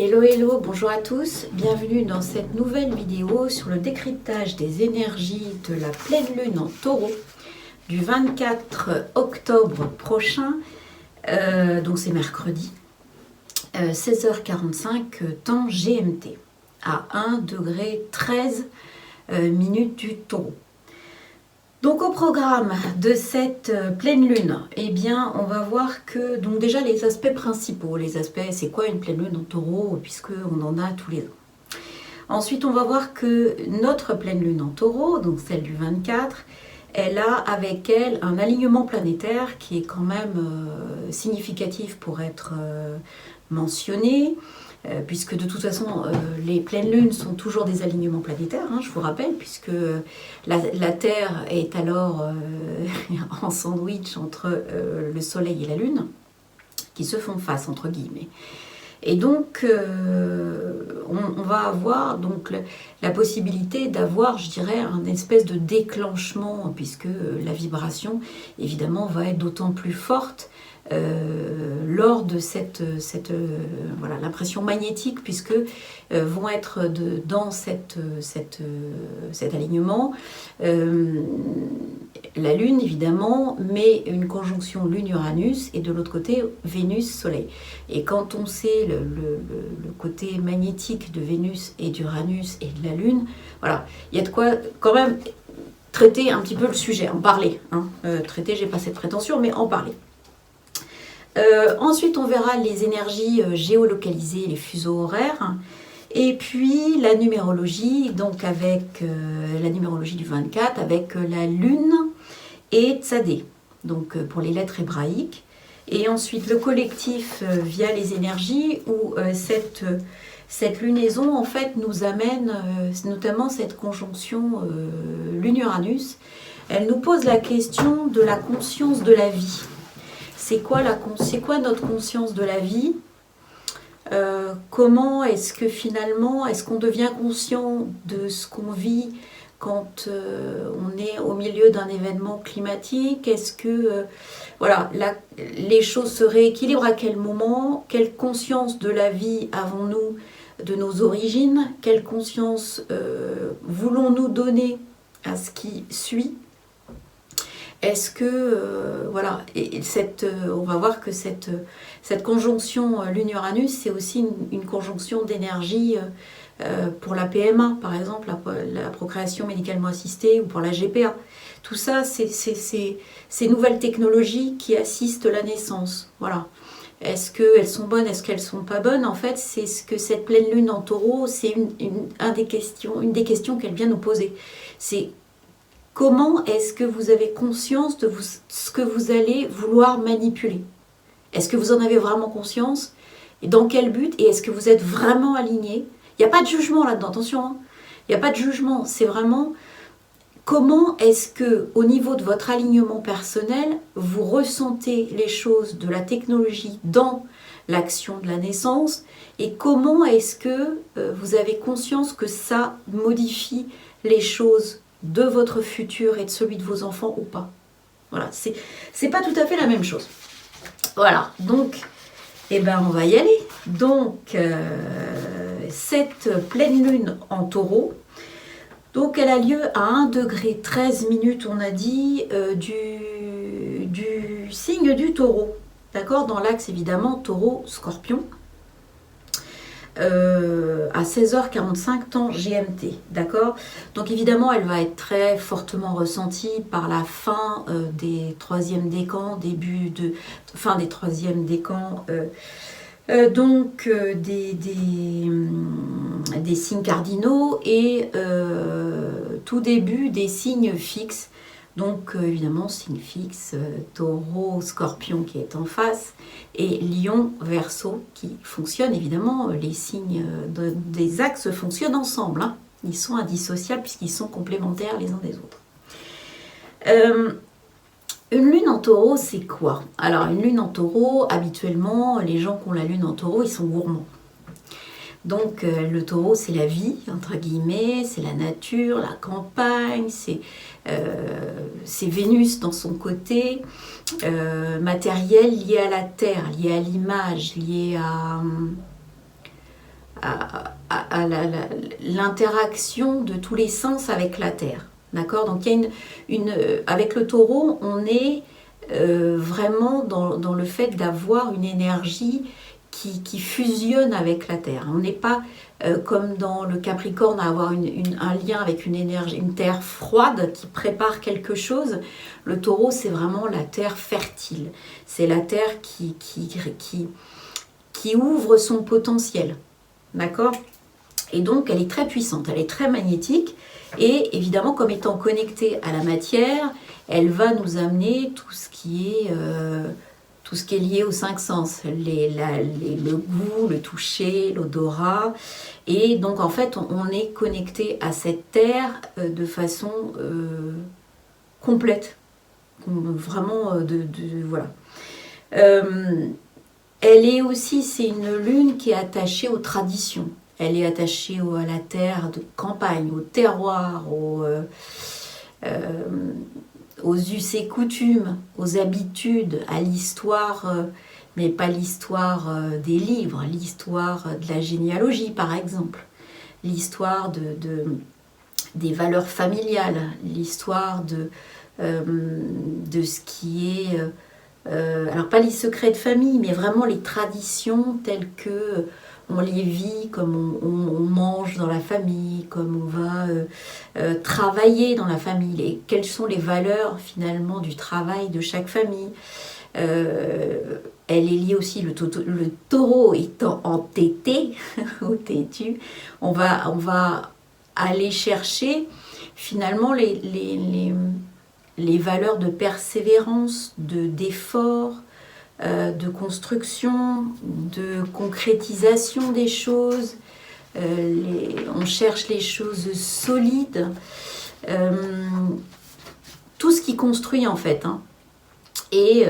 Hello, hello, bonjour à tous, bienvenue dans cette nouvelle vidéo sur le décryptage des énergies de la pleine lune en taureau du 24 octobre prochain, donc c'est mercredi, 16h45 temps GMT, à 1°13' du taureau. Donc au programme de cette pleine lune, eh bien on va voir que, donc déjà les aspects principaux, les aspects c'est quoi une pleine lune en taureau, puisqu'on en a tous les ans. Ensuite on va voir que notre pleine lune en taureau, donc celle du 24, elle a avec elle un alignement planétaire qui est quand même significatif pour être mentionné. Puisque de toute façon, les pleines lunes sont toujours des alignements planétaires, je vous rappelle, puisque la Terre est alors en sandwich entre le Soleil et la Lune, qui se font face, entre guillemets. Et donc, on va avoir donc la possibilité d'avoir, je dirais, un espèce de déclenchement, puisque la vibration, évidemment, va être d'autant plus forte lors de voilà, l'impression magnétique, puisque vont être dans cet alignement la Lune évidemment, mais une conjonction Lune-Uranus et de l'autre côté Vénus-Soleil. Et quand on sait le côté magnétique de Vénus et d'Uranus et de la Lune, voilà, il y a de quoi quand même traiter un petit peu le sujet, en parler. Traiter, j'ai pas cette prétention, mais en parler. Ensuite, on verra les énergies géolocalisées, les fuseaux horaires, et puis la numérologie, donc avec la numérologie du 24, avec la Lune et Tzadé, donc pour les lettres hébraïques. Et ensuite, le collectif via les énergies, où cette lunaison, en fait, nous amène, notamment cette conjonction Lune-Uranus, elle nous pose la question de la conscience de la vie. C'est quoi notre conscience de la vie ? Comment est-ce que finalement, est-ce qu'on devient conscient de ce qu'on vit quand on est au milieu d'un événement climatique ? Est-ce que les choses se rééquilibrent à quel moment ? Quelle conscience de la vie avons-nous de nos origines ? Quelle conscience voulons-nous donner à ce qui suit ? Est-ce que, on va voir que cette conjonction Lune-Uranus, c'est aussi une conjonction d'énergie pour la PMA, par exemple, la procréation médicalement assistée, ou pour la GPA. Tout ça, c'est ces nouvelles technologies qui assistent la naissance. Voilà. Est-ce qu'elles sont bonnes, est-ce qu'elles ne sont pas bonnes ? En fait, c'est ce que cette pleine lune en taureau, c'est une des questions qu'elle vient nous poser. C'est comment est-ce que vous avez conscience de ce que vous allez vouloir manipuler ? Est-ce que vous en avez vraiment conscience ? Et dans quel but ? Et est-ce que vous êtes vraiment aligné ? Il n'y a pas de jugement là-dedans, attention. Il n'y a pas de jugement. C'est vraiment comment est-ce que, au niveau de votre alignement personnel, vous ressentez les choses de la technologie dans l'action de la naissance, et comment est-ce que vous avez conscience que ça modifie les choses de votre futur et de celui de vos enfants ou pas. Voilà, c'est pas tout à fait la même chose. Voilà, donc, on va y aller. Donc, cette pleine lune en taureau, donc elle a lieu à 1°13', on a dit, du signe du taureau. D'accord ? Dans l'axe, évidemment, taureau-scorpion. À 16h45 temps GMT, d'accord ? Donc évidemment, elle va être très fortement ressentie par la fin des troisièmes décans, fin des troisièmes décans, des signes cardinaux et tout début des signes fixes. Donc évidemment, signe fixe, taureau, scorpion qui est en face, et lion, verseau qui fonctionne. Évidemment, les signes des axes fonctionnent ensemble. Ils sont indissociables puisqu'ils sont complémentaires les uns des autres. Une lune en taureau, c'est quoi ? Alors, une lune en taureau, habituellement, les gens qui ont la lune en taureau, ils sont gourmands. Donc le taureau, c'est la vie, entre guillemets, c'est la nature, la campagne, c'est Vénus dans son côté matériel lié à la terre, lié à l'image, lié à l'interaction de tous les sens avec la Terre. D'accord? Donc il y a avec le Taureau, on est vraiment dans le fait d'avoir une énergie qui fusionne avec la Terre. On n'est pas comme dans le Capricorne à avoir un lien avec une énergie, une terre froide qui prépare quelque chose. Le Taureau, c'est vraiment la terre fertile. C'est la terre qui ouvre son potentiel. D'accord? Et donc, elle est très puissante, elle est très magnétique. Et évidemment, comme étant connectée à la matière, elle va nous amener tout ce qui est lié aux cinq sens, le goût, le toucher, l'odorat. Et donc en fait, on est connecté à cette terre de façon complète. Vraiment, voilà. Elle est aussi, c'est une lune qui est attachée aux traditions. Elle est attachée à la terre de campagne, au terroir, aux us et coutumes, aux habitudes, à l'histoire, mais pas l'histoire des livres, l'histoire de la généalogie par exemple, l'histoire des valeurs familiales, l'histoire de ce qui est, alors pas les secrets de famille, mais vraiment les traditions telles que on les vit, comme on mange dans la famille, comme on va travailler dans la famille, et quelles sont les valeurs finalement du travail de chaque famille. Elle est liée aussi, le taureau étant entêté, ou têtu, on va aller chercher finalement les valeurs de persévérance, d'effort, de construction, de concrétisation des choses. On cherche les choses solides, tout ce qui construit en fait. Hein. Et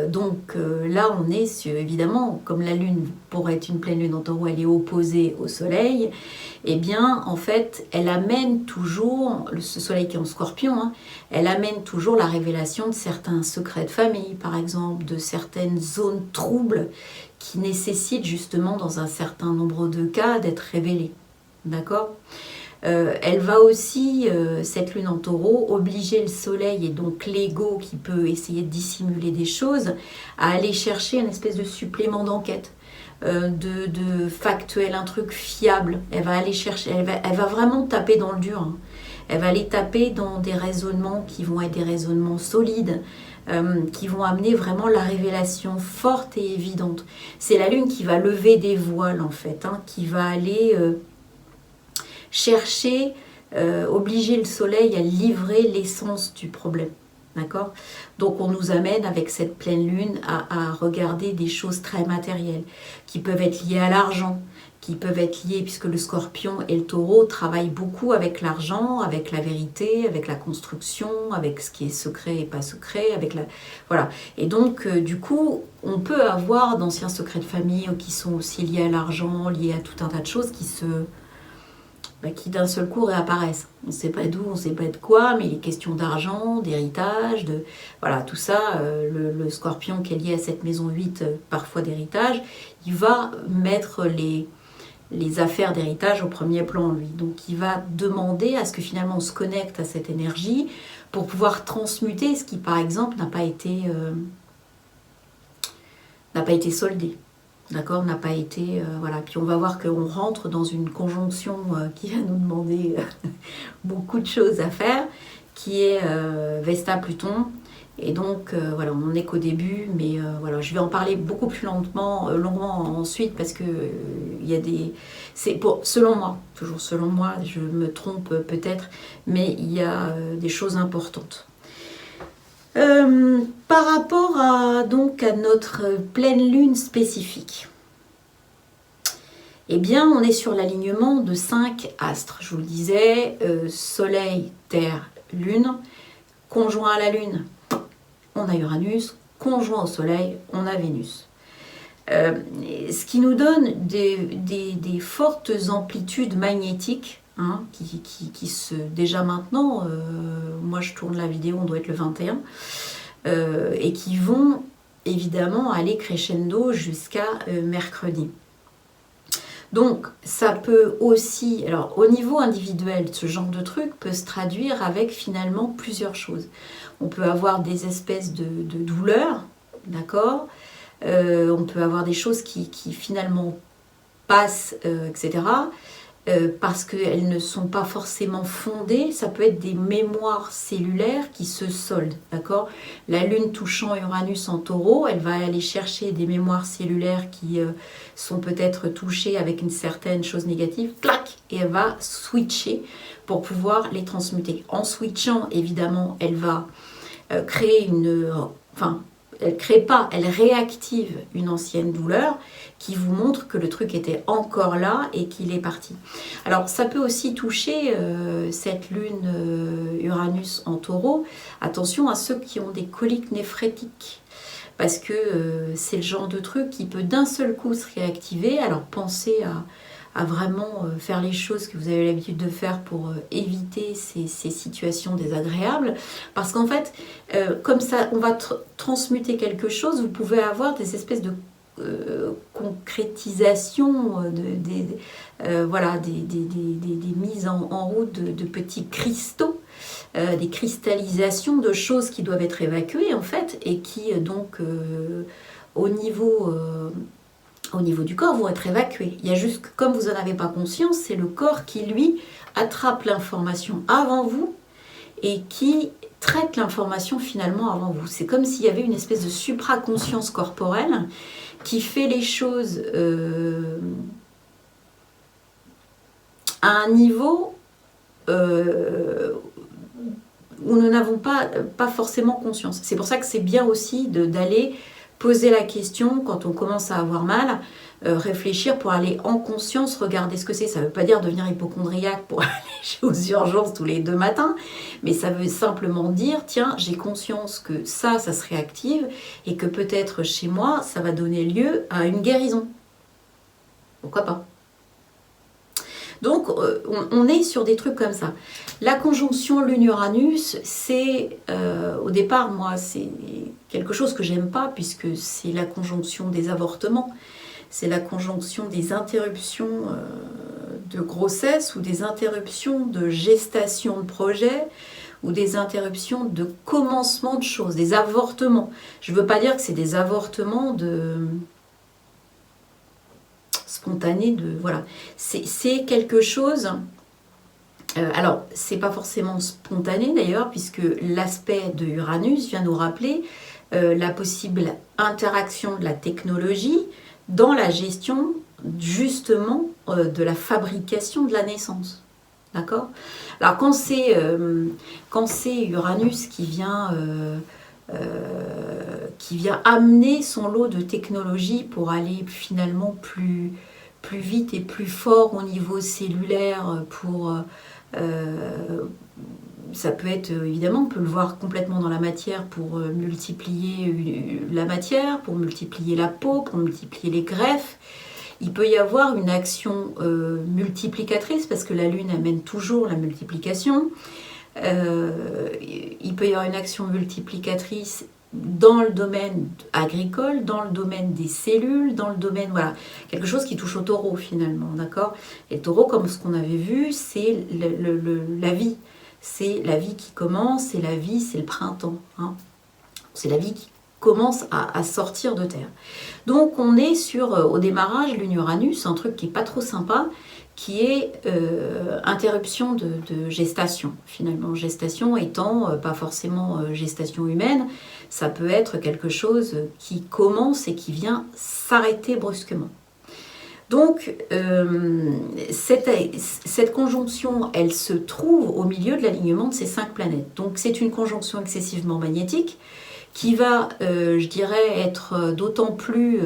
donc là, on est évidemment, comme la Lune, pour être une pleine Lune en Taureau, elle est opposée au Soleil, et bien en fait, elle amène toujours, ce Soleil qui est en Scorpion, hein, elle amène toujours la révélation de certains secrets de famille, par exemple, de certaines zones troubles qui nécessitent justement, dans un certain nombre de cas, d'être révélées. D'accord ? Elle va aussi, cette lune en Taureau, obliger le soleil et donc l'ego qui peut essayer de dissimuler des choses à aller chercher une espèce de supplément d'enquête, de factuel, un truc fiable. Elle va aller chercher, elle va vraiment taper dans le dur. Hein. Elle va aller taper dans des raisonnements qui vont être des raisonnements solides, qui vont amener vraiment la révélation forte et évidente. C'est la lune qui va lever des voiles en fait, hein, qui va aller chercher, obliger le soleil à livrer l'essence du problème. D'accord ? Donc on nous amène avec cette pleine lune à regarder des choses très matérielles qui peuvent être liées à l'argent, qui peuvent être liées, puisque le Scorpion et le Taureau travaillent beaucoup avec l'argent, avec la vérité, avec la construction, avec ce qui est secret et pas secret, avec la... Voilà. Et donc, du coup, on peut avoir d'anciens secrets de famille qui sont aussi liés à l'argent, liés à tout un tas de choses qui d'un seul coup réapparaissent. On ne sait pas d'où, on ne sait pas de quoi, mais les questions d'argent, d'héritage, voilà, tout ça, le Scorpion qui est lié à cette maison 8, parfois d'héritage, il va mettre les affaires d'héritage au premier plan, lui. Donc il va demander à ce que finalement on se connecte à cette énergie pour pouvoir transmuter ce qui, par exemple, n'a pas été soldé. D'accord, n'a pas été... voilà. Puis on va voir qu'on rentre dans une conjonction qui va nous demander beaucoup de choses à faire, qui est Vesta-Pluton. Et donc, voilà, on n'en est qu'au début, mais voilà, je vais en parler beaucoup plus longuement ensuite, parce que il y a des... selon moi, toujours selon moi, je me trompe peut-être, mais il y a des choses importantes. Par rapport à notre pleine lune spécifique, eh bien on est sur l'alignement de 5 astres. Je vous le disais, Soleil, Terre, Lune, conjoint à la Lune, on a Uranus, conjoint au Soleil, on a Vénus. Ce qui nous donne des fortes amplitudes magnétiques, hein, déjà maintenant, moi je tourne la vidéo, on doit être le 21, et qui vont évidemment aller crescendo jusqu'à mercredi. Donc, ça peut aussi, alors au niveau individuel, ce genre de truc peut se traduire avec finalement plusieurs choses. On peut avoir des espèces de douleurs, d'accord. On peut avoir des choses qui finalement passent, etc. Parce qu'elles ne sont pas forcément fondées. Ça peut être des mémoires cellulaires qui se soldent, d'accord. La Lune touchant Uranus en Taureau, elle va aller chercher des mémoires cellulaires qui sont peut-être touchées avec une certaine chose négative, clac, et elle va switcher pour pouvoir les transmuter. En switchant, évidemment, elle va créer une... Enfin, elle crée pas, elle réactive une ancienne douleur qui vous montre que le truc était encore là et qu'il est parti. Alors ça peut aussi toucher cette lune Uranus en Taureau. Attention à ceux qui ont des coliques néphrétiques, parce que c'est le genre de truc qui peut d'un seul coup se réactiver. Alors pensez à vraiment faire les choses que vous avez l'habitude de faire pour éviter ces situations désagréables. Parce qu'en fait, comme ça, on va transmuter quelque chose, vous pouvez avoir des espèces de concrétisation, voilà, des mises en route de petits cristaux, des cristallisations de choses qui doivent être évacuées en fait, et qui donc au niveau du corps vont être évacuées. Il y a juste que comme vous n'en avez pas conscience, c'est le corps qui lui attrape l'information avant vous et qui traite l'information finalement avant vous. C'est comme s'il y avait une espèce de supraconscience corporelle qui fait les choses à un niveau où nous n'avons pas forcément conscience. C'est pour ça que c'est bien aussi d'aller poser la question quand on commence à avoir mal, réfléchir pour aller en conscience, regarder ce que c'est. Ça ne veut pas dire devenir hypocondriaque pour aller aux urgences tous les 2 matins, mais ça veut simplement dire, tiens, j'ai conscience que ça se réactive et que peut-être chez moi, ça va donner lieu à une guérison. Pourquoi pas ? Donc, on est sur des trucs comme ça. La conjonction Lune-Uranus, c'est, au départ, moi, c'est quelque chose que j'aime pas, puisque c'est la conjonction des avortements, c'est la conjonction des interruptions de grossesse, ou des interruptions de gestation de projet, ou des interruptions de commencement de choses, des avortements. Je ne veux pas dire que c'est des avortements spontanés, voilà. C'est quelque chose... alors, c'est pas forcément spontané d'ailleurs, puisque l'aspect de Uranus vient nous rappeler la possible interaction de la technologie dans la gestion justement de la fabrication de la naissance. D'accord ? Alors quand c'est Uranus qui vient amener son lot de technologie pour aller finalement plus vite et plus fort au niveau cellulaire pour... ça peut être, évidemment, on peut le voir complètement dans la matière pour multiplier la matière, pour multiplier la peau, pour multiplier les greffes. Il peut y avoir une action multiplicatrice, parce que la Lune amène toujours la multiplication. Il peut y avoir une action multiplicatrice dans le domaine agricole, dans le domaine des cellules, dans le domaine, voilà, quelque chose qui touche au taureau finalement, d'accord ? Et le taureau, comme ce qu'on avait vu, c'est la vie. C'est la vie qui commence, c'est la vie, c'est le printemps. Hein. C'est la vie qui commence à sortir de terre. Donc on est sur, au démarrage, Lune-Uranus, un truc qui n'est pas trop sympa, qui est interruption de gestation, finalement. Gestation étant pas forcément gestation humaine, ça peut être quelque chose qui commence et qui vient s'arrêter brusquement. Donc, cette conjonction, elle se trouve au milieu de l'alignement de ces 5 planètes. Donc, c'est une conjonction excessivement magnétique qui va, je dirais, être d'autant plus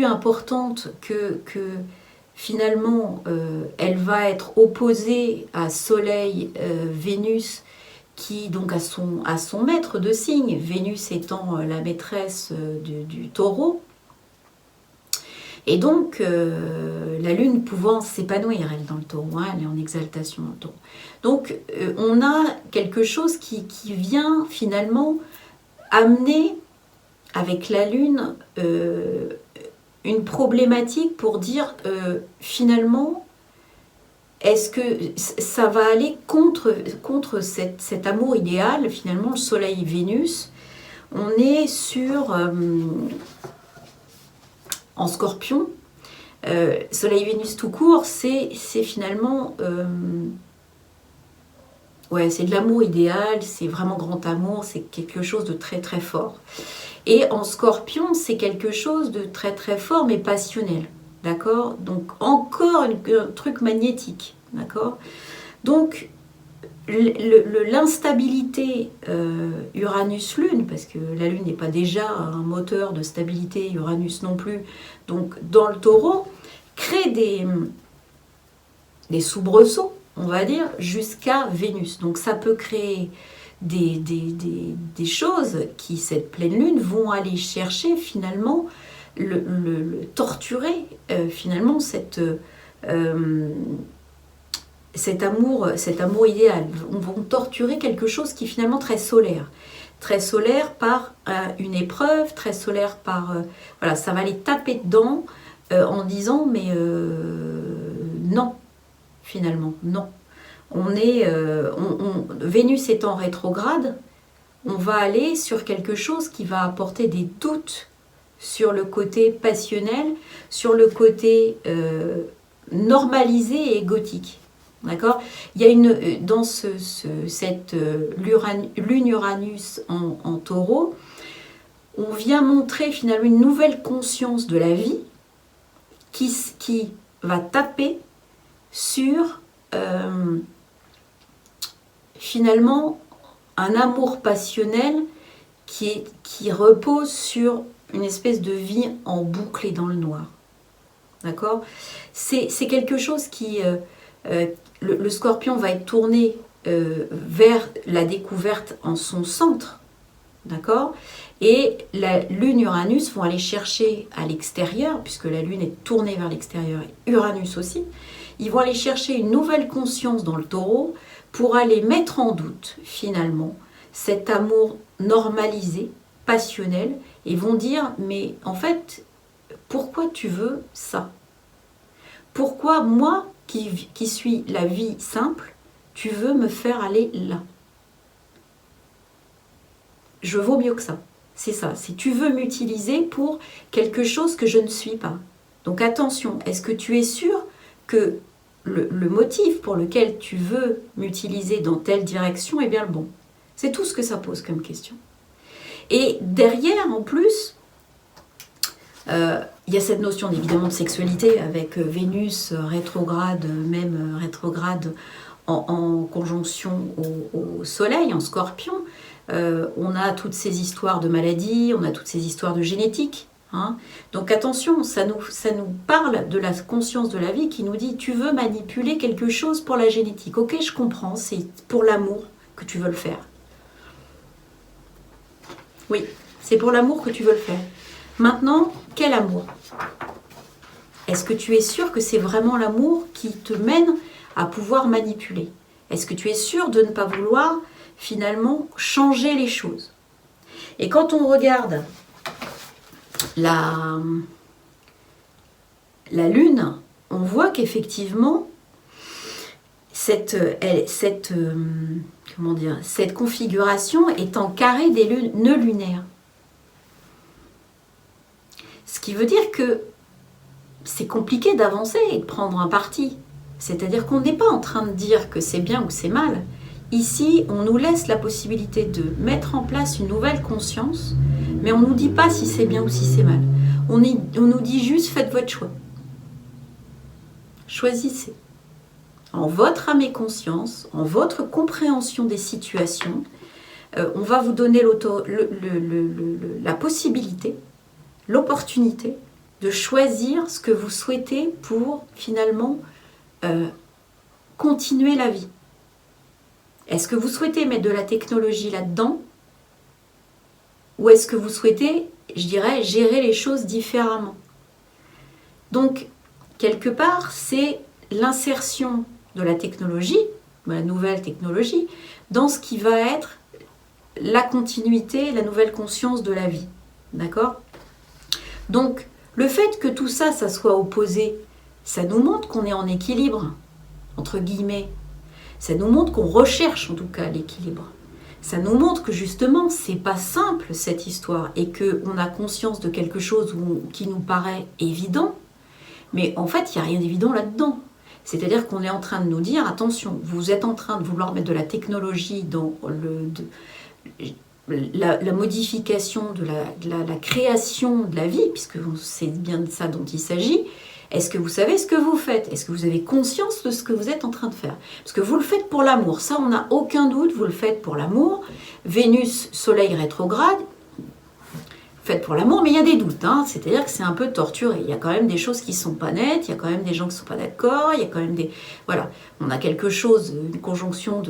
importante que finalement, elle va être opposée à Soleil, Vénus, qui donc a son maître de signe, Vénus étant la maîtresse du taureau, et donc la Lune pouvant s'épanouir, elle, dans le taureau, hein, elle est en exaltation dans le taureau. Donc on a quelque chose qui vient finalement amener avec la Lune une problématique pour dire finalement, est-ce que ça va aller contre cet amour idéal, finalement, le Soleil-Vénus. On est en Scorpion. Soleil-Vénus tout court, c'est finalement... c'est de l'amour idéal, c'est vraiment grand amour, c'est quelque chose de très très fort. Et en Scorpion, c'est quelque chose de très très fort, mais passionnel. D'accord? Donc encore un truc magnétique. D'accord? Donc l'instabilité Uranus-Lune, parce que la Lune n'est pas déjà un moteur de stabilité, Uranus non plus, donc dans le Taureau, crée des soubresauts, on va dire, jusqu'à Vénus. Donc ça peut créer des choses qui, cette pleine Lune, vont aller chercher finalement, le torturer, finalement, cet amour idéal. On va torturer quelque chose qui est finalement très solaire. Très solaire par une épreuve, très solaire par... voilà, ça va les taper dedans en disant, mais non, finalement, non. Vénus étant rétrograde, on va aller sur quelque chose qui va apporter des doutes sur le côté passionnel, sur le côté normalisé et égotique. D'accord? Il y a dans cette lune Uranus en Taureau, on vient montrer finalement une nouvelle conscience de la vie qui va taper sur finalement un amour passionnel qui repose sur une espèce de vie en boucle et dans le noir. D'accord? C'est quelque chose qui... le Scorpion va être tourné vers la découverte en son centre. D'accord? Et la Lune Uranus vont aller chercher à l'extérieur, puisque la Lune est tournée vers l'extérieur, et Uranus aussi. Ils vont aller chercher une nouvelle conscience dans le Taureau pour aller mettre en doute, finalement, cet amour normalisé, passionnel, et vont dire, mais en fait, pourquoi tu veux ça? Pourquoi moi, qui suis la vie simple, tu veux me faire aller là? Je vaux mieux que ça. C'est ça. Si tu veux m'utiliser pour quelque chose que je ne suis pas. Donc attention, est-ce que tu es sûr que le motif pour lequel tu veux m'utiliser dans telle direction est bien le bon? C'est tout ce que ça pose comme question. Et derrière, en plus, il y a cette notion évidemment de sexualité avec Vénus rétrograde, même rétrograde en conjonction au Soleil, en Scorpion. On a toutes ces histoires de maladies, on a toutes ces histoires de génétique. Hein. Donc attention, ça nous parle de la conscience de la vie qui nous dit tu veux manipuler quelque chose pour la génétique. Ok, je comprends, c'est pour l'amour que tu veux le faire. Oui, c'est pour l'amour que tu veux le faire. Maintenant, quel amour? Est-ce que tu es sûr que c'est vraiment l'amour qui te mène à pouvoir manipuler? Est-ce que tu es sûr de ne pas vouloir finalement changer les choses? Et quand on regarde la Lune, on voit qu'effectivement cette configuration est en carré des nœuds lunaires. Ce qui veut dire que c'est compliqué d'avancer et de prendre un parti. C'est-à-dire qu'on n'est pas en train de dire que c'est bien ou c'est mal. Ici, on nous laisse la possibilité de mettre en place une nouvelle conscience, mais on ne nous dit pas si c'est bien ou si c'est mal. On nous dit juste, faites votre choix. Choisissez. En votre âme et conscience, en votre compréhension des situations, on va vous donner la possibilité, l'opportunité de choisir ce que vous souhaitez pour finalement continuer la vie. Est-ce que vous souhaitez mettre de la technologie là-dedans? Ou est-ce que vous souhaitez, je dirais, gérer les choses différemment? Donc, quelque part, c'est l'insertion de la technologie, de la nouvelle technologie, dans ce qui va être la continuité, la nouvelle conscience de la vie. D'accord? Donc, le fait que tout ça, ça soit opposé, ça nous montre qu'on est en équilibre, entre guillemets. Ça nous montre qu'on recherche en tout cas l'équilibre. Ça nous montre que justement, c'est pas simple cette histoire et qu'on a conscience de quelque chose qui nous paraît évident, mais en fait, il n'y a rien d'évident là-dedans. C'est-à-dire qu'on est en train de nous dire, attention, vous êtes en train de vouloir mettre de la technologie dans la modification de la création de la vie, puisque c'est bien de ça dont il s'agit. Est-ce que vous savez ce que vous faites? Est-ce que vous avez conscience de ce que vous êtes en train de faire? Parce que vous le faites pour l'amour, ça on n'a aucun doute, vous le faites pour l'amour. Vénus, Soleil rétrograde, faites pour l'amour, mais il y a des doutes, hein. C'est-à-dire que c'est un peu torturé. Il y a quand même des choses qui ne sont pas nettes, il y a quand même des gens qui ne sont pas d'accord, il y a quand même des... Voilà, on a quelque chose, une conjonction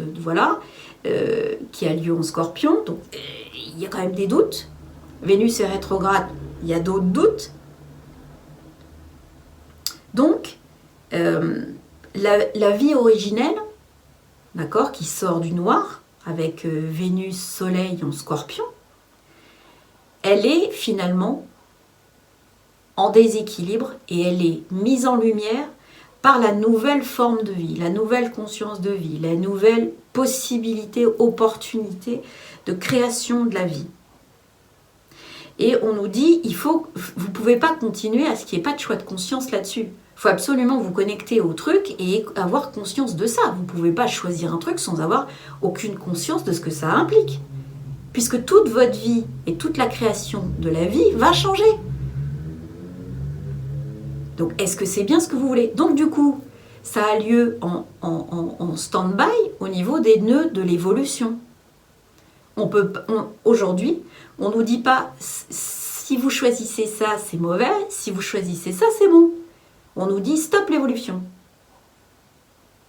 qui a lieu en Scorpion, donc il y a quand même des doutes. Vénus est rétrograde, il y a d'autres doutes. Donc, la vie originelle, d'accord, qui sort du noir, avec Vénus, Soleil en Scorpion, elle est finalement en déséquilibre et elle est mise en lumière par la nouvelle forme de vie, la nouvelle conscience de vie, la nouvelle possibilité, opportunité de création de la vie. Et on nous dit, vous ne pouvez pas continuer à ce qu'il n'y ait pas de choix de conscience là-dessus. Il faut absolument vous connecter au truc et avoir conscience de ça. Vous ne pouvez pas choisir un truc sans avoir aucune conscience de ce que ça implique. Puisque toute votre vie et toute la création de la vie va changer. Donc, est-ce que c'est bien ce que vous voulez? Donc, du coup, ça a lieu en stand-by au niveau des nœuds de l'évolution. Aujourd'hui, on ne nous dit pas si vous choisissez ça, c'est mauvais, si vous choisissez ça, c'est bon. On nous dit stop l'évolution.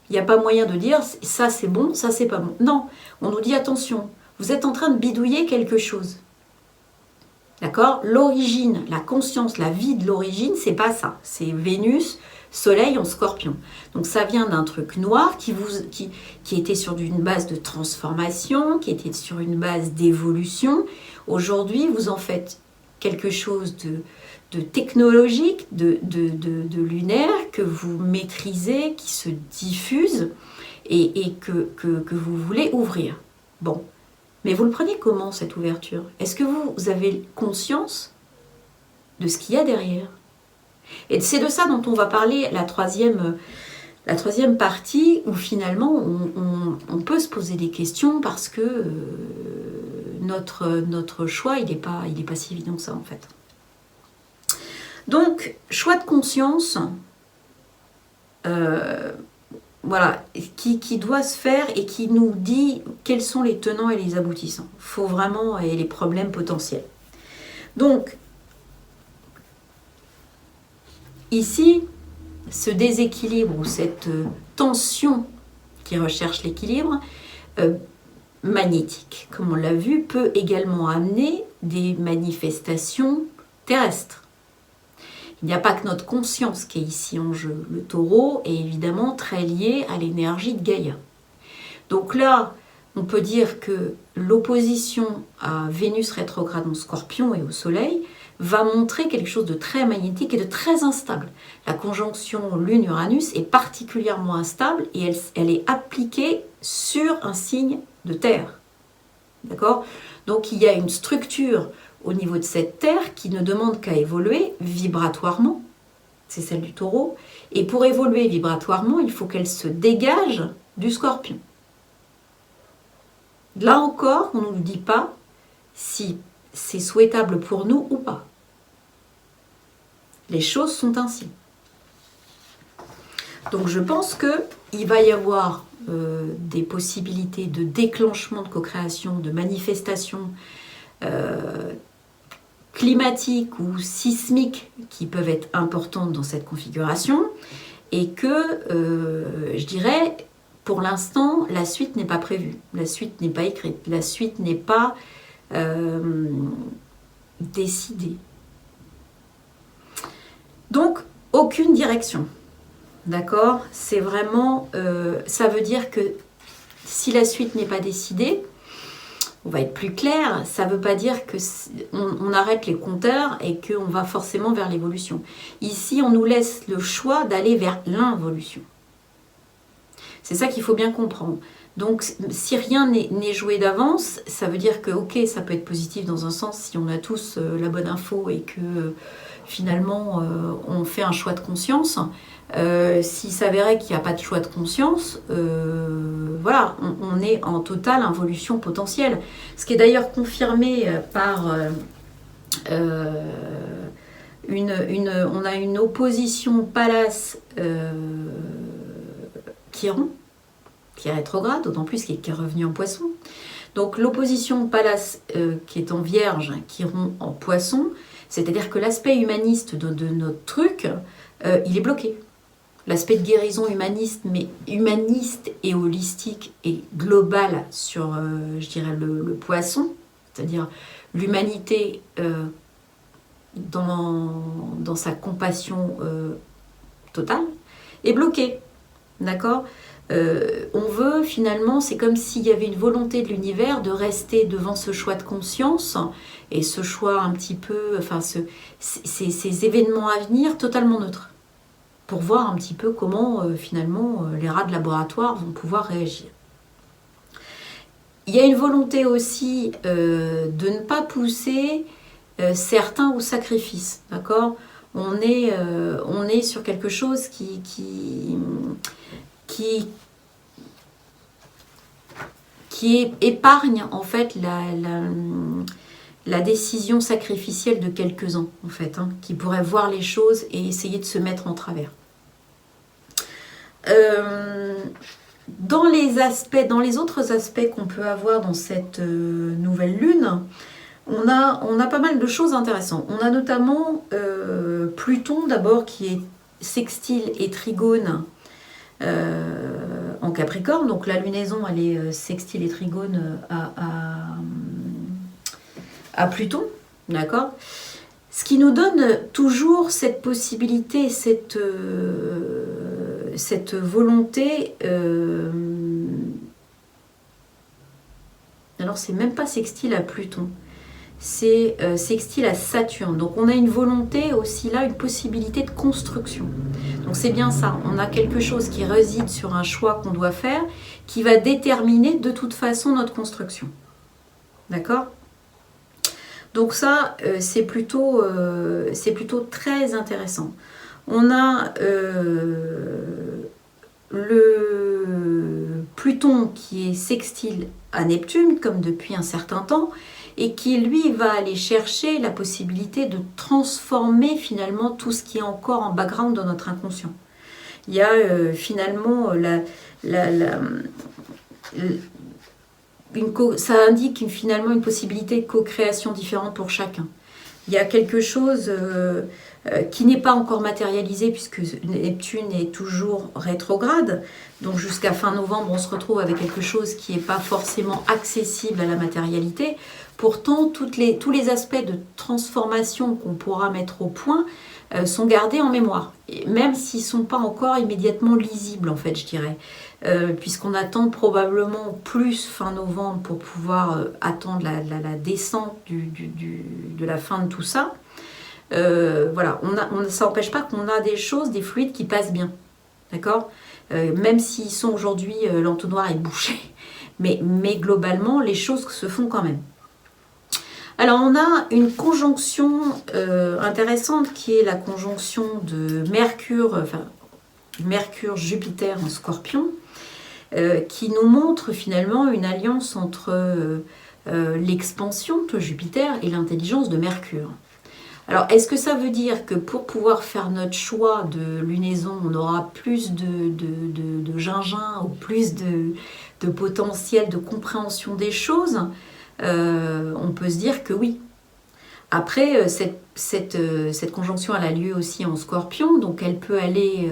Il n'y a pas moyen de dire ça c'est bon, ça c'est pas bon. Non, on nous dit attention, vous êtes en train de bidouiller quelque chose. D'accord? L'origine, la conscience, la vie de l'origine, c'est pas ça. C'est Vénus, Soleil en Scorpion. Donc ça vient d'un truc noir qui était sur une base de transformation, qui était sur une base d'évolution. Aujourd'hui, vous en faites quelque chose de technologique, de lunaire, que vous maîtrisez, qui se diffuse et que vous voulez ouvrir. Bon. Mais vous le prenez comment, cette ouverture? Est-ce que vous avez conscience de ce qu'il y a derrière? Et c'est de ça dont on va parler la troisième partie, où finalement on peut se poser des questions parce que notre choix, il n'est pas si évident que ça en fait. Donc, choix de conscience, voilà, qui doit se faire et qui nous dit quels sont les tenants et les aboutissants. Faut vraiment, et les problèmes potentiels. Donc, ici, ce déséquilibre ou cette tension qui recherche l'équilibre magnétique, comme on l'a vu, peut également amener des manifestations terrestres. Il n'y a pas que notre conscience qui est ici en jeu. Le taureau est évidemment très lié à l'énergie de Gaïa. Donc là, on peut dire que l'opposition à Vénus rétrograde en Scorpion et au Soleil va montrer quelque chose de très magnétique et de très instable. La conjonction Lune-Uranus est particulièrement instable et elle est appliquée sur un signe de terre. D'accord? Donc il y a une structure au niveau de cette terre qui ne demande qu'à évoluer vibratoirement, c'est celle du taureau, et pour évoluer vibratoirement, il faut qu'elle se dégage du Scorpion. Là encore, on ne nous dit pas si c'est souhaitable pour nous ou pas. Les choses sont ainsi. Donc je pense qu'il va y avoir des possibilités de déclenchement de co-création, de manifestation climatiques ou sismiques qui peuvent être importantes dans cette configuration et que, je dirais, pour l'instant, la suite n'est pas prévue, la suite n'est pas écrite, la suite n'est pas décidée. Donc, aucune direction, d'accord? C'est vraiment, ça veut dire que si la suite n'est pas décidée, on va être plus clair, ça ne veut pas dire qu'on arrête les compteurs et qu'on va forcément vers l'évolution. Ici, on nous laisse le choix d'aller vers l'involution. C'est ça qu'il faut bien comprendre. Donc, si rien n'est joué d'avance, ça veut dire que, ok, ça peut être positif dans un sens si on a tous la bonne info et que finalement on fait un choix de conscience. S'il s'avérait qu'il n'y a pas de choix de conscience, voilà, on est en totale involution potentielle. Ce qui est d'ailleurs confirmé par on a une opposition Pallas-Chiron, qui est rétrograde, d'autant plus qui est revenu en Poisson. Donc l'opposition Pallas qui est en Vierge, Chiron en Poisson, c'est-à-dire que l'aspect humaniste de notre truc, il est bloqué. L'aspect de guérison humaniste, mais humaniste et holistique et global sur, je dirais, le Poisson, c'est-à-dire l'humanité dans sa compassion totale, est bloqué. D'accord ? On veut finalement, c'est comme s'il y avait une volonté de l'univers de rester devant ce choix de conscience et ce choix un petit peu, enfin ces événements à venir totalement neutres, pour voir un petit peu comment finalement les rats de laboratoire vont pouvoir réagir. Il y a une volonté aussi de ne pas pousser certains au sacrifice, d'accord ? On est sur quelque chose qui épargne en fait la décision sacrificielle de quelques-uns en fait, qui pourraient voir les choses et essayer de se mettre en travers. Dans les autres aspects qu'on peut avoir dans cette nouvelle lune, on a pas mal de choses intéressantes. On a notamment Pluton d'abord qui est sextile et trigone en Capricorne, donc la lunaison elle est sextile et trigone à Pluton, d'accord ? Ce qui nous donne toujours cette possibilité, cette volonté. Alors c'est même pas sextile à Pluton, c'est sextile à Saturne. Donc on a une volonté aussi là, une possibilité de construction. Donc c'est bien ça, on a quelque chose qui réside sur un choix qu'on doit faire, qui va déterminer de toute façon notre construction. D'accord ? Donc ça, c'est plutôt très intéressant. On a le Pluton qui est sextile à Neptune, comme depuis un certain temps, et qui, lui, va aller chercher la possibilité de transformer finalement tout ce qui est encore en background de notre inconscient. Il y a finalement ça indique finalement une possibilité de co-création différente pour chacun. Il y a quelque chose qui n'est pas encore matérialisé puisque Neptune est toujours rétrograde. Donc jusqu'à fin novembre, on se retrouve avec quelque chose qui n'est pas forcément accessible à la matérialité. Pourtant, tous les aspects de transformation qu'on pourra mettre au point sont gardés en mémoire, même s'ils ne sont pas encore immédiatement lisibles, en fait, je dirais. Puisqu'on attend probablement plus fin novembre pour pouvoir attendre la descente de la fin de tout ça. Voilà, ça n'empêche pas qu'on a des choses, des fluides qui passent bien, d'accord ? Même s'ils sont aujourd'hui, l'entonnoir est bouché, mais globalement, les choses se font quand même. Alors, on a une conjonction intéressante qui est la conjonction de Mercure-Jupiter en Scorpion, qui nous montre finalement une alliance entre l'expansion de Jupiter et l'intelligence de Mercure. Alors, est-ce que ça veut dire que pour pouvoir faire notre choix de lunaison, on aura plus de gingembre ou plus de potentiel de compréhension des choses ? On peut se dire que oui. Après, cette conjonction elle a lieu aussi en Scorpion, donc elle peut aller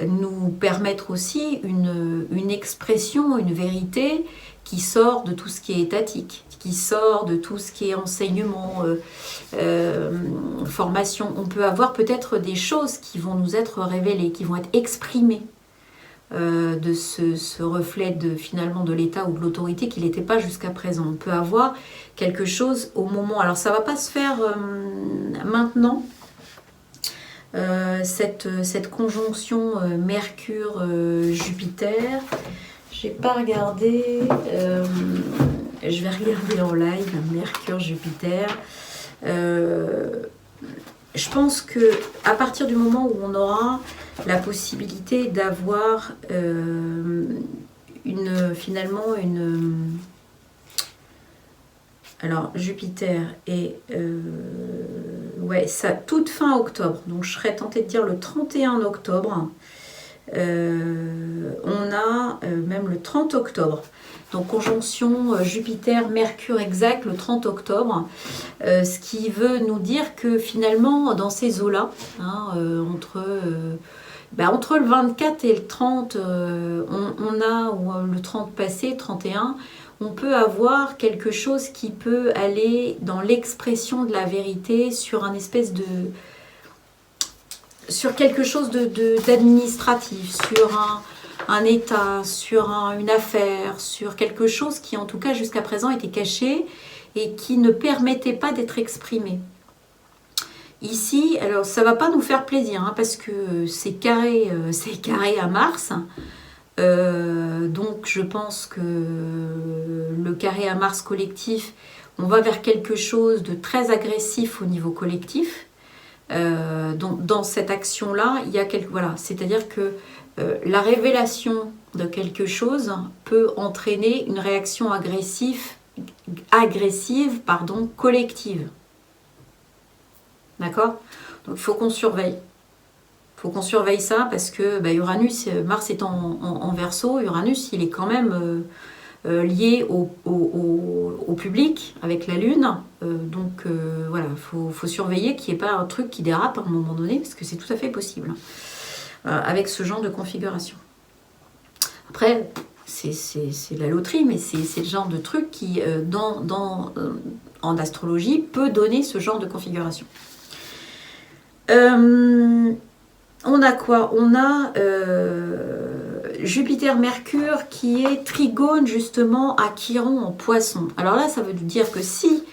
nous permettre aussi une expression, une vérité qui sort de tout ce qui est étatique, qui sort de tout ce qui est enseignement, formation. On peut avoir peut-être des choses qui vont nous être révélées, qui vont être exprimées de ce reflet finalement de l'État ou de l'autorité qu'il n'était pas jusqu'à présent. On peut avoir quelque chose au moment... Alors ça ne va pas se faire maintenant, cette conjonction Mercure-Jupiter. J'ai pas regardé, je vais regarder en live Mercure-Jupiter. Je pense que à partir du moment où on aura la possibilité d'avoir alors Jupiter est ouais, ça toute fin octobre, donc je serais tentée de dire le 31 octobre. On a même le 30 octobre. Donc conjonction Jupiter-Mercure exact le 30 octobre, ce qui veut nous dire que finalement dans ces eaux-là, hein, entre le 24 et le 30, on a, ou le 30 passé, 31, on peut avoir quelque chose qui peut aller dans l'expression de la vérité sur un espèce de... sur quelque chose d'administratif, sur un état, sur une affaire, sur quelque chose qui en tout cas jusqu'à présent était caché et qui ne permettait pas d'être exprimé. Ici, alors ça va pas nous faire plaisir hein, parce que c'est carré à Mars, donc je pense que le carré à Mars collectif, on va vers quelque chose de très agressif au niveau collectif. Dans cette action-là, il y a voilà, c'est-à-dire que la révélation de quelque chose peut entraîner une réaction agressive, collective. D'accord? Donc il faut qu'on surveille. Il faut qu'on surveille ça parce que Uranus, Mars est en Verseau, Uranus, il est quand même lié au public avec la Lune. Donc voilà, faut surveiller qu'il n'y ait pas un truc qui dérape à un moment donné, parce que c'est tout à fait possible avec ce genre de configuration. Après, c'est la loterie, mais c'est le genre de truc qui, en astrologie, peut donner ce genre de configuration. On a quoi? On a Jupiter-Mercure qui est trigone justement à Chiron en Poisson. Alors là, ça veut dire que si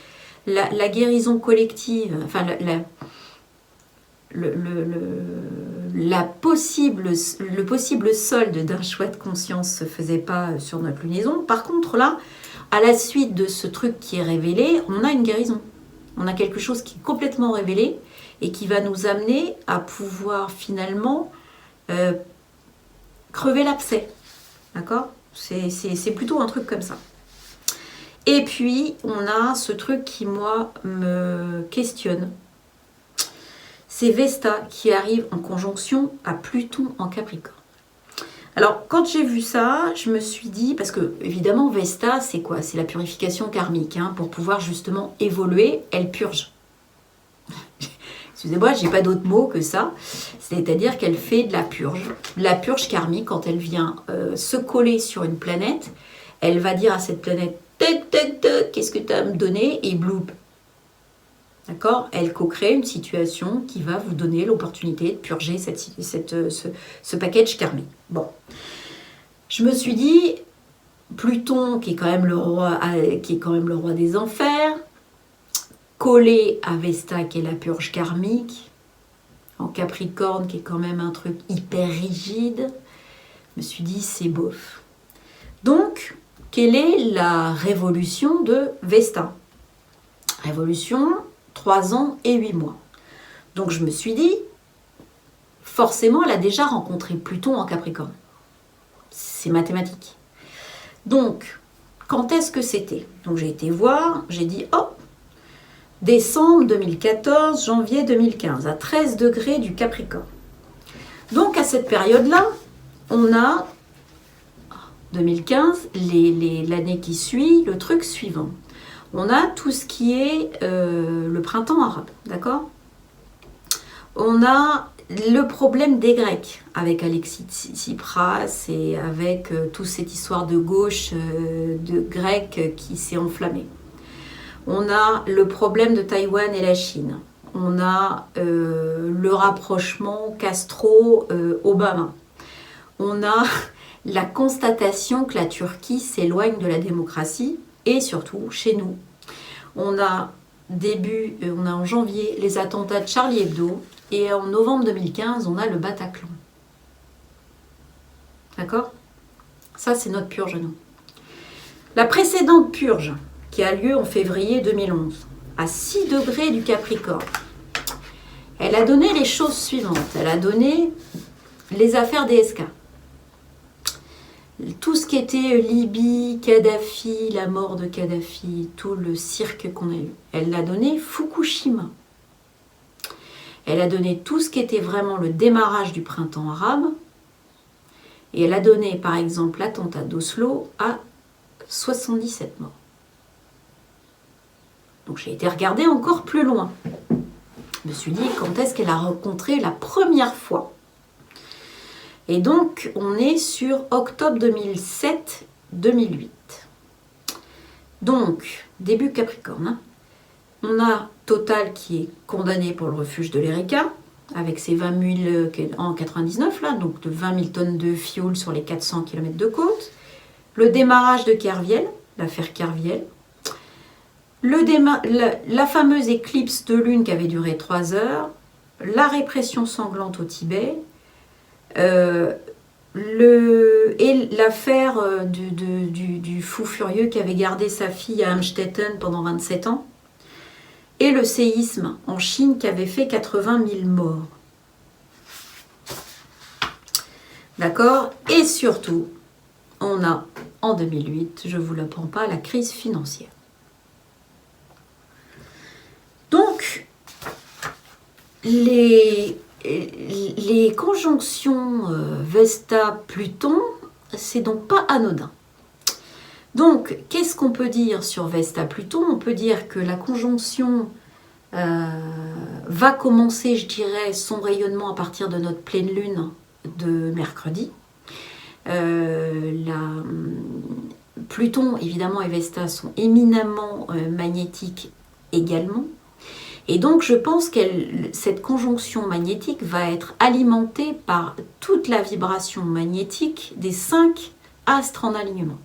la guérison collective, enfin le possible solde d'un choix de conscience ne se faisait pas sur notre lunaison, par contre là, à la suite de ce truc qui est révélé, on a une guérison. On a quelque chose qui est complètement révélé et qui va nous amener à pouvoir finalement crever l'abcès. D'accord? C'est plutôt un truc comme ça. Et puis, on a ce truc qui, moi, me questionne. C'est Vesta qui arrive en conjonction à Pluton en Capricorne. Alors, quand j'ai vu ça, je me suis dit, parce que, évidemment, Vesta, c'est quoi? C'est la purification karmique. Hein, pour pouvoir justement évoluer, elle purge. Excusez-moi, j'ai pas d'autre mot que ça. C'est-à-dire qu'elle fait de la purge karmique quand elle vient se coller sur une planète. Elle va dire à cette planète, tac, tac, tac, qu'est-ce que tu as à me donner? Et bloop. D'accord? Elle co-crée une situation qui va vous donner l'opportunité de purger ce package karmique. Bon. Je me suis dit, Pluton, qui est quand même le roi des enfers, collé à Vesta, qui est la purge karmique, en Capricorne, qui est quand même un truc hyper rigide, je me suis dit, c'est bof. Donc, quelle est la révolution de Vesta? Révolution, 3 ans et 8 mois. Donc, je me suis dit, forcément, elle a déjà rencontré Pluton en Capricorne. C'est mathématique. Donc, quand est-ce que c'était? Donc, j'ai été voir, j'ai dit, oh, décembre 2014, janvier 2015, à 13 degrés du Capricorne. Donc, à cette période-là, on a 2015, l'année qui suit, le truc suivant. On a tout ce qui est le printemps arabe, d'accord? On a le problème des Grecs, avec Alexis Tsipras et avec toute cette histoire de gauche de Grecs qui s'est enflammée. On a le problème de Taïwan et la Chine. On a le rapprochement Castro-Obama. On a la constatation que la Turquie s'éloigne de la démocratie et surtout chez nous. On a en janvier les attentats de Charlie Hebdo et en novembre 2015 on a le Bataclan. D'accord? Ça c'est notre purge à nous. La précédente purge qui a lieu en février 2011 à 6 degrés du Capricorne, elle a donné les choses suivantes. Elle a donné les affaires DSK. Tout ce qui était Libye, Kadhafi, la mort de Kadhafi, tout le cirque qu'on a eu. Elle l'a donné Fukushima. Elle a donné tout ce qui était vraiment le démarrage du printemps arabe. Et elle a donné, par exemple, l'attentat d'Oslo à 77 morts. Donc j'ai été regarder encore plus loin. Je me suis dit, quand est-ce qu'elle a rencontré la première fois? Et donc, on est sur octobre 2007-2008. Donc, début Capricorne. Hein. On a Total qui est condamné pour le refuge de l'Erika, avec ses 20 000 en 99, là, donc de 20 000 tonnes de fioul sur les 400 km de côte. Le démarrage de Kerviel, l'affaire Kerviel. La fameuse éclipse de lune qui avait duré 3 heures. La répression sanglante au Tibet. Et l'affaire du fou furieux qui avait gardé sa fille à Amstetten pendant 27 ans. Et le séisme en Chine qui avait fait 80 000 morts. D'accord? Et surtout, on a en 2008, je ne vous l'apprends pas, la crise financière. Donc, les conjonctions Vesta-Pluton, c'est donc pas anodin. Donc, qu'est-ce qu'on peut dire sur Vesta-Pluton? On peut dire que la conjonction va commencer, je dirais, son rayonnement à partir de notre pleine lune de mercredi. Pluton, évidemment, et Vesta sont éminemment magnétiques également. Et donc, je pense que cette conjonction magnétique va être alimentée par toute la vibration magnétique des 5 astres en alignement.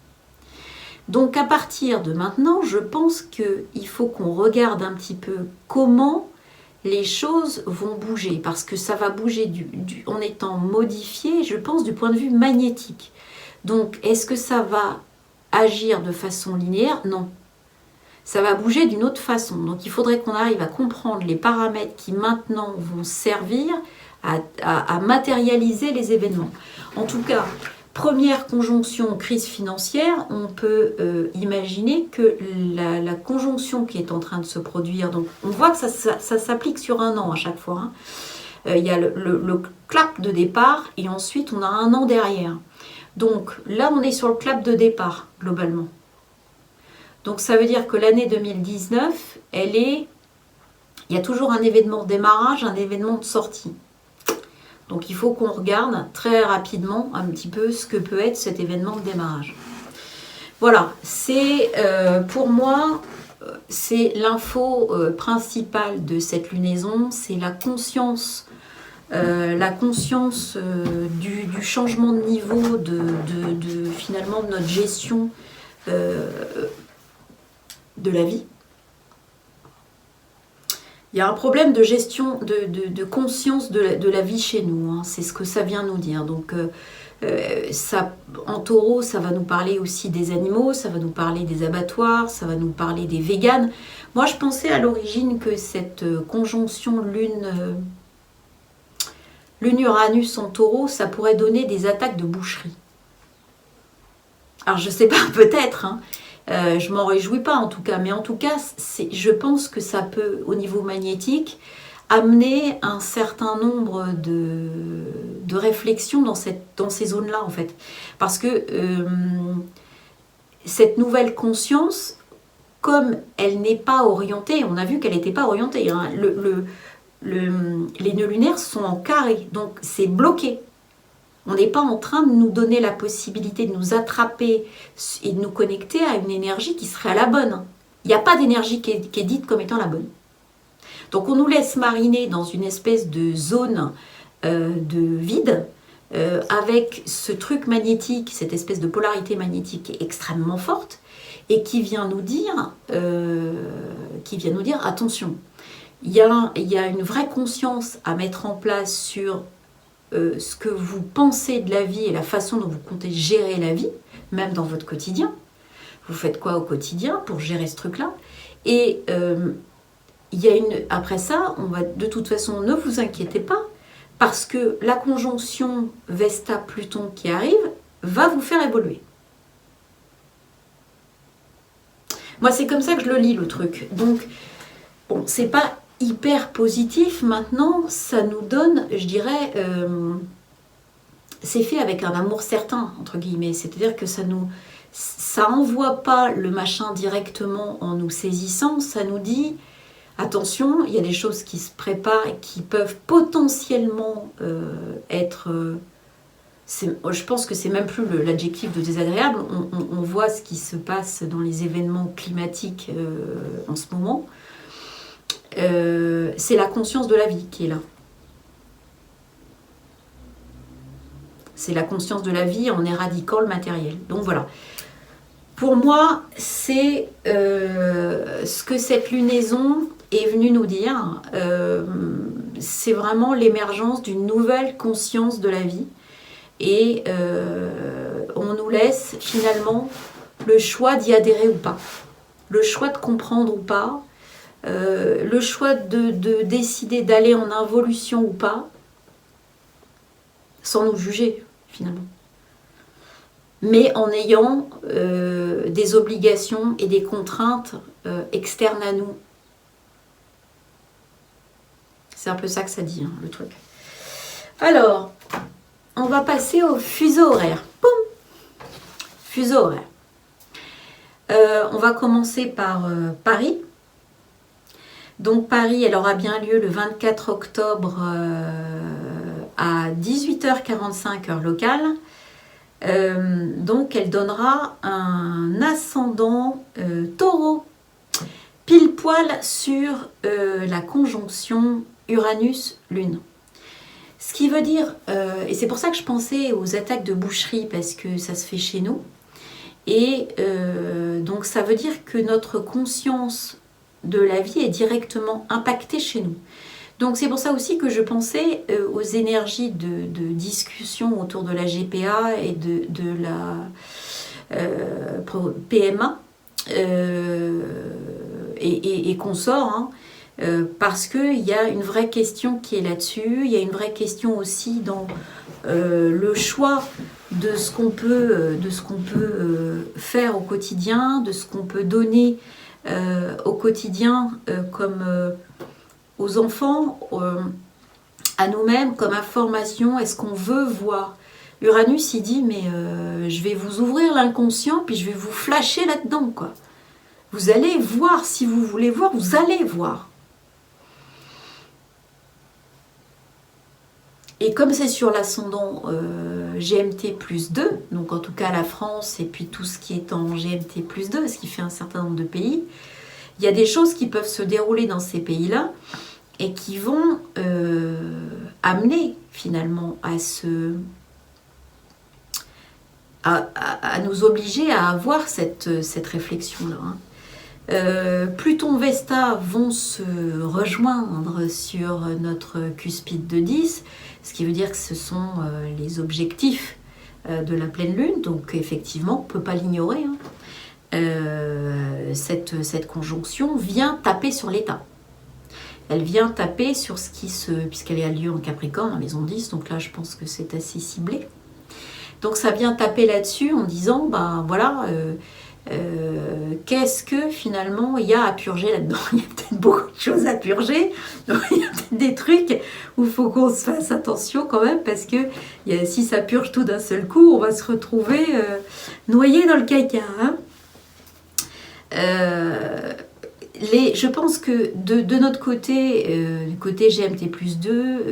Donc, à partir de maintenant, je pense qu'il faut qu'on regarde un petit peu comment les choses vont bouger, parce que ça va bouger en étant modifié, je pense, du point de vue magnétique. Donc, est-ce que ça va agir de façon linéaire? Non. Ça va bouger d'une autre façon. Donc, il faudrait qu'on arrive à comprendre les paramètres qui maintenant vont servir à matérialiser les événements. En tout cas, première conjonction crise financière, on peut imaginer que la conjonction qui est en train de se produire, donc on voit que ça s'applique sur un an à chaque fois. Hein. Il y a le clap de départ et ensuite on a un an derrière. Donc là, on est sur le clap de départ, globalement. Donc ça veut dire que l'année 2019, il y a toujours un événement de démarrage, un événement de sortie. Donc il faut qu'on regarde très rapidement un petit peu ce que peut être cet événement de démarrage. Voilà, c'est pour moi, c'est l'info principale de cette lunaison, c'est la conscience du changement de niveau finalement de notre gestion de la vie. Il y a un problème de gestion, de conscience de la vie chez nous, hein. C'est ce que ça vient nous dire. Donc, en taureau, ça va nous parler aussi des animaux, ça va nous parler des abattoirs, ça va nous parler des véganes. Moi, je pensais à l'origine que cette conjonction Lune-Uranus en taureau, ça pourrait donner des attaques de boucherie. Alors, je ne sais pas, peut-être, hein. Je m'en réjouis pas en tout cas, mais en tout cas, je pense que ça peut, au niveau magnétique, amener un certain nombre de réflexions dans ces zones-là, en fait. Parce que cette nouvelle conscience, comme elle n'est pas orientée, on a vu qu'elle n'était pas orientée, hein, les nœuds lunaires sont en carré, donc c'est bloqué. On n'est pas en train de nous donner la possibilité de nous attraper et de nous connecter à une énergie qui serait à la bonne. Il n'y a pas d'énergie qui est dite comme étant la bonne. Donc on nous laisse mariner dans une espèce de zone de vide, avec ce truc magnétique, cette espèce de polarité magnétique extrêmement forte, et qui vient nous dire attention, il y a une vraie conscience à mettre en place sur ce que vous pensez de la vie et la façon dont vous comptez gérer la vie, même dans votre quotidien. Vous faites quoi au quotidien pour gérer ce truc-là? Et après ça, de toute façon, ne vous inquiétez pas, parce que la conjonction Vesta-Pluton qui arrive va vous faire évoluer. Moi, c'est comme ça que je le lis, le truc. Donc, bon, c'est pas hyper positif. Maintenant, ça nous donne, je dirais, c'est fait avec un amour certain, entre guillemets. C'est-à-dire que ça envoie pas le machin directement en nous saisissant. Ça nous dit, attention, il y a des choses qui se préparent et qui peuvent potentiellement être... je pense que c'est même plus l'adjectif de désagréable. On voit ce qui se passe dans les événements climatiques en ce moment. C'est la conscience de la vie qui est là. C'est la conscience de la vie en éradiquant le matériel. Donc voilà. Pour moi, c'est ce que cette lunaison est venue nous dire. C'est vraiment l'émergence d'une nouvelle conscience de la vie. Et on nous laisse finalement le choix d'y adhérer ou pas. Le choix de comprendre ou pas. Le choix de décider d'aller en involution ou pas. Sans nous juger finalement. Mais en ayant des obligations et des contraintes externes à nous. C'est un peu ça que ça dit, hein, le truc. Alors, on va passer au fuseau horaire. Boum! Fuseau horaire. On va commencer par Paris. Donc Paris, elle aura bien lieu le 24 octobre à 18h45 heure locale. Donc elle donnera un ascendant taureau, pile poil sur la conjonction Uranus-Lune. Ce qui veut dire, et c'est pour ça que je pensais aux attaques de boucherie, parce que ça se fait chez nous, et donc ça veut dire que notre conscience de la vie est directement impactée chez nous. Donc c'est pour ça aussi que je pensais aux énergies de discussion autour de la GPA et de la PMA et consorts, hein, parce qu'il y a une vraie question qui est là-dessus. Il y a une vraie question aussi dans le choix de ce qu'on peut faire au quotidien, de ce qu'on peut donner au quotidien comme aux enfants, à nous-mêmes, comme information. Est-ce qu'on veut voir? Uranus, il dit, mais je vais vous ouvrir l'inconscient, puis je vais vous flasher là-dedans, quoi. Vous allez voir, si vous voulez voir, vous allez voir. Et comme c'est sur l'ascendant GMT plus 2, donc en tout cas la France, et puis tout ce qui est en GMT plus 2, ce qui fait un certain nombre de pays, il y a des choses qui peuvent se dérouler dans ces pays-là, et qui vont amener finalement à nous obliger à avoir cette réflexion-là. Hein. Pluton Vesta vont se rejoindre sur notre cuspide de 10, ce qui veut dire que ce sont les objectifs de la pleine lune, donc effectivement on ne peut pas l'ignorer. Hein. Cette conjonction vient taper sur l'état. Elle vient taper sur ce qui puisqu'elle a lieu en Capricorne, en maison 10, donc là je pense que c'est assez ciblé. Donc ça vient taper là-dessus en disant, ben voilà, qu'est-ce que finalement il y a à purger là-dedans? Il y a peut-être beaucoup de choses à purger, donc il y a peut-être des trucs où il faut qu'on se fasse attention quand même, parce que si ça purge tout d'un seul coup, on va se retrouver noyé dans le caca. Hein. Je pense que de notre côté, du côté GMT plus 2,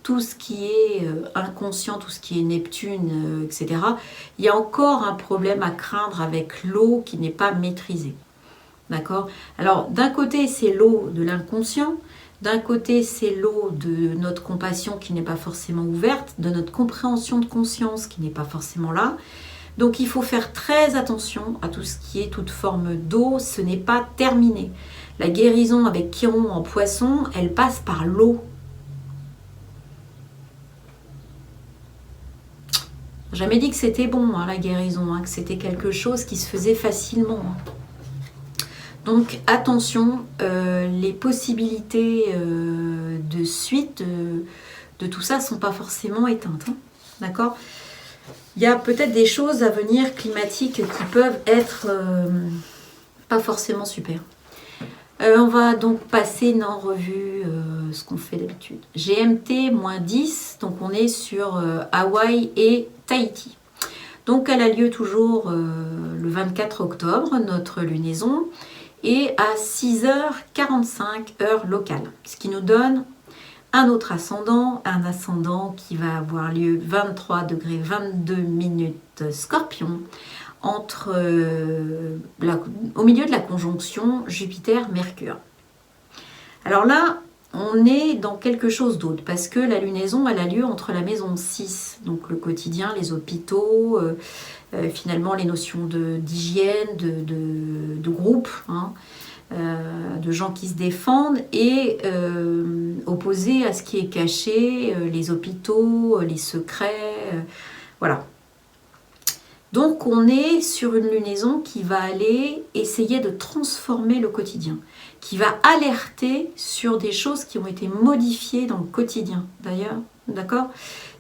tout ce qui est inconscient, tout ce qui est Neptune, etc., il y a encore un problème à craindre avec l'eau qui n'est pas maîtrisée. D'accord? Alors, d'un côté, c'est l'eau de l'inconscient, D'un côté, c'est l'eau de notre compassion qui n'est pas forcément ouverte, de notre compréhension de conscience qui n'est pas forcément là. Donc il faut faire très attention à tout ce qui est toute forme d'eau, ce n'est pas terminé. La guérison avec Chiron en poisson, elle passe par l'eau. Jamais dit que c'était bon, hein, la guérison, hein, que c'était quelque chose qui se faisait facilement. Hein. Donc attention, les possibilités de suite de tout ça ne sont pas forcément éteintes. Hein, d'accord ? Il y a peut-être des choses à venir climatiques qui peuvent être pas forcément super. On va donc passer en revue ce qu'on fait d'habitude. GMT -10, donc on est sur Hawaï et Tahiti. Donc elle a lieu toujours le 24 octobre, notre lunaison, et à 6h45 heure locale. Ce qui nous donne un autre ascendant, un ascendant qui va avoir lieu 23 degrés 22 minutes Scorpion, au milieu de la conjonction Jupiter-Mercure. Alors là, on est dans quelque chose d'autre, parce que la lunaison, elle a lieu entre la maison 6, donc le quotidien, les hôpitaux, finalement les notions d'hygiène, de groupe, hein, de gens qui se défendent, et opposé à ce qui est caché, les hôpitaux, les secrets, voilà. Donc on est sur une lunaison qui va aller essayer de transformer le quotidien, qui va alerter sur des choses qui ont été modifiées dans le quotidien d'ailleurs, d'accord ?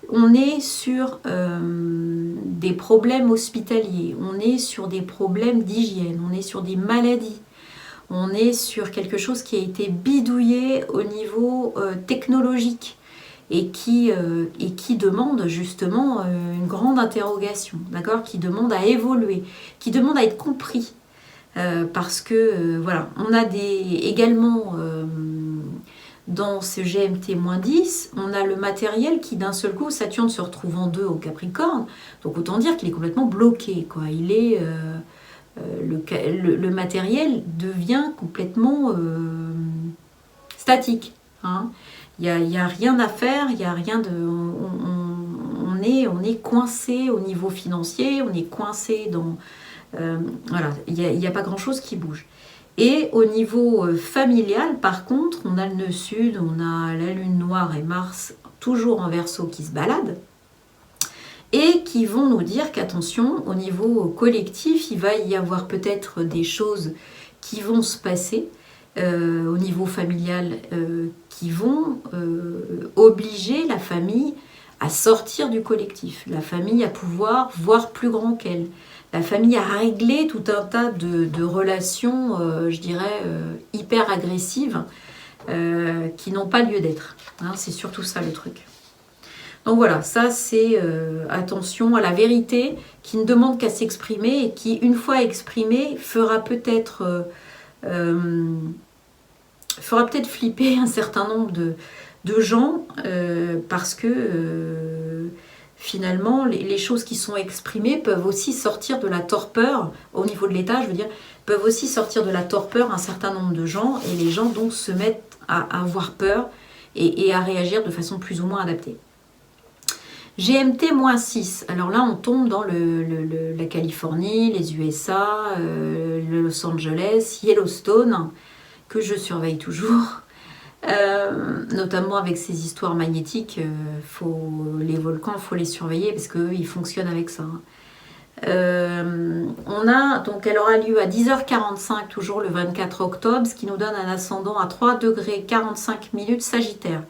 On est sur des problèmes hospitaliers, on est sur des problèmes d'hygiène, on est sur des maladies, on est sur quelque chose qui a été bidouillé au niveau technologique. Et qui demande justement une grande interrogation, d'accord ? Qui demande à évoluer, qui demande à être compris. Parce que, voilà, on a également, dans ce GMT -10, on a le matériel qui, d'un seul coup, Saturne se retrouve en 2 au Capricorne, donc autant dire qu'il est complètement bloqué, quoi. Il est... le matériel devient complètement statique, hein. Il n'y a rien à faire, il n'y a rien de... On est coincé au niveau financier, on est coincé dans... voilà, il n'y a pas grand-chose qui bouge. Et au niveau familial, par contre, on a le nœud sud, on a la lune noire et Mars, toujours en Verseau, qui se baladent, et qui vont nous dire qu'attention, au niveau collectif, il va y avoir peut-être des choses qui vont se passer, au niveau familial, qui vont obliger la famille à sortir du collectif, la famille à pouvoir voir plus grand qu'elle, la famille à régler tout un tas de relations, je dirais, hyper agressives, qui n'ont pas lieu d'être. Hein, c'est surtout ça le truc. Donc voilà, ça c'est attention à la vérité qui ne demande qu'à s'exprimer et qui, une fois exprimée, fera peut-être flipper un certain nombre de gens parce que finalement les choses qui sont exprimées peuvent aussi sortir de la torpeur, au niveau de l'État je veux dire, peuvent aussi sortir de la torpeur un certain nombre de gens, et les gens donc se mettent à avoir peur et à réagir de façon plus ou moins adaptée. GMT -6, alors là on tombe dans la Californie, les USA, le Los Angeles, Yellowstone, que je surveille toujours, notamment avec ces histoires magnétiques. Les volcans, il faut les surveiller parce qu'eux, ils fonctionnent avec ça. Donc elle aura lieu à 10h45, toujours le 24 octobre, ce qui nous donne un ascendant à 3 degrés 45 minutes Sagittaire.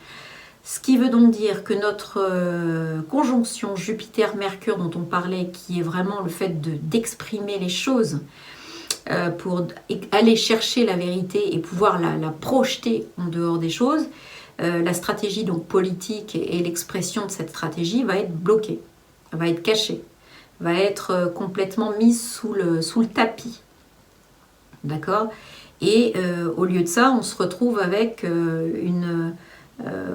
Ce qui veut donc dire que notre conjonction Jupiter-Mercure dont on parlait, qui est vraiment le fait d'exprimer les choses, pour aller chercher la vérité et pouvoir la projeter en dehors des choses, la stratégie donc politique et l'expression de cette stratégie va être bloquée, va être cachée, va être complètement mise sous le tapis. D'accord ? Et au lieu de ça, on se retrouve avec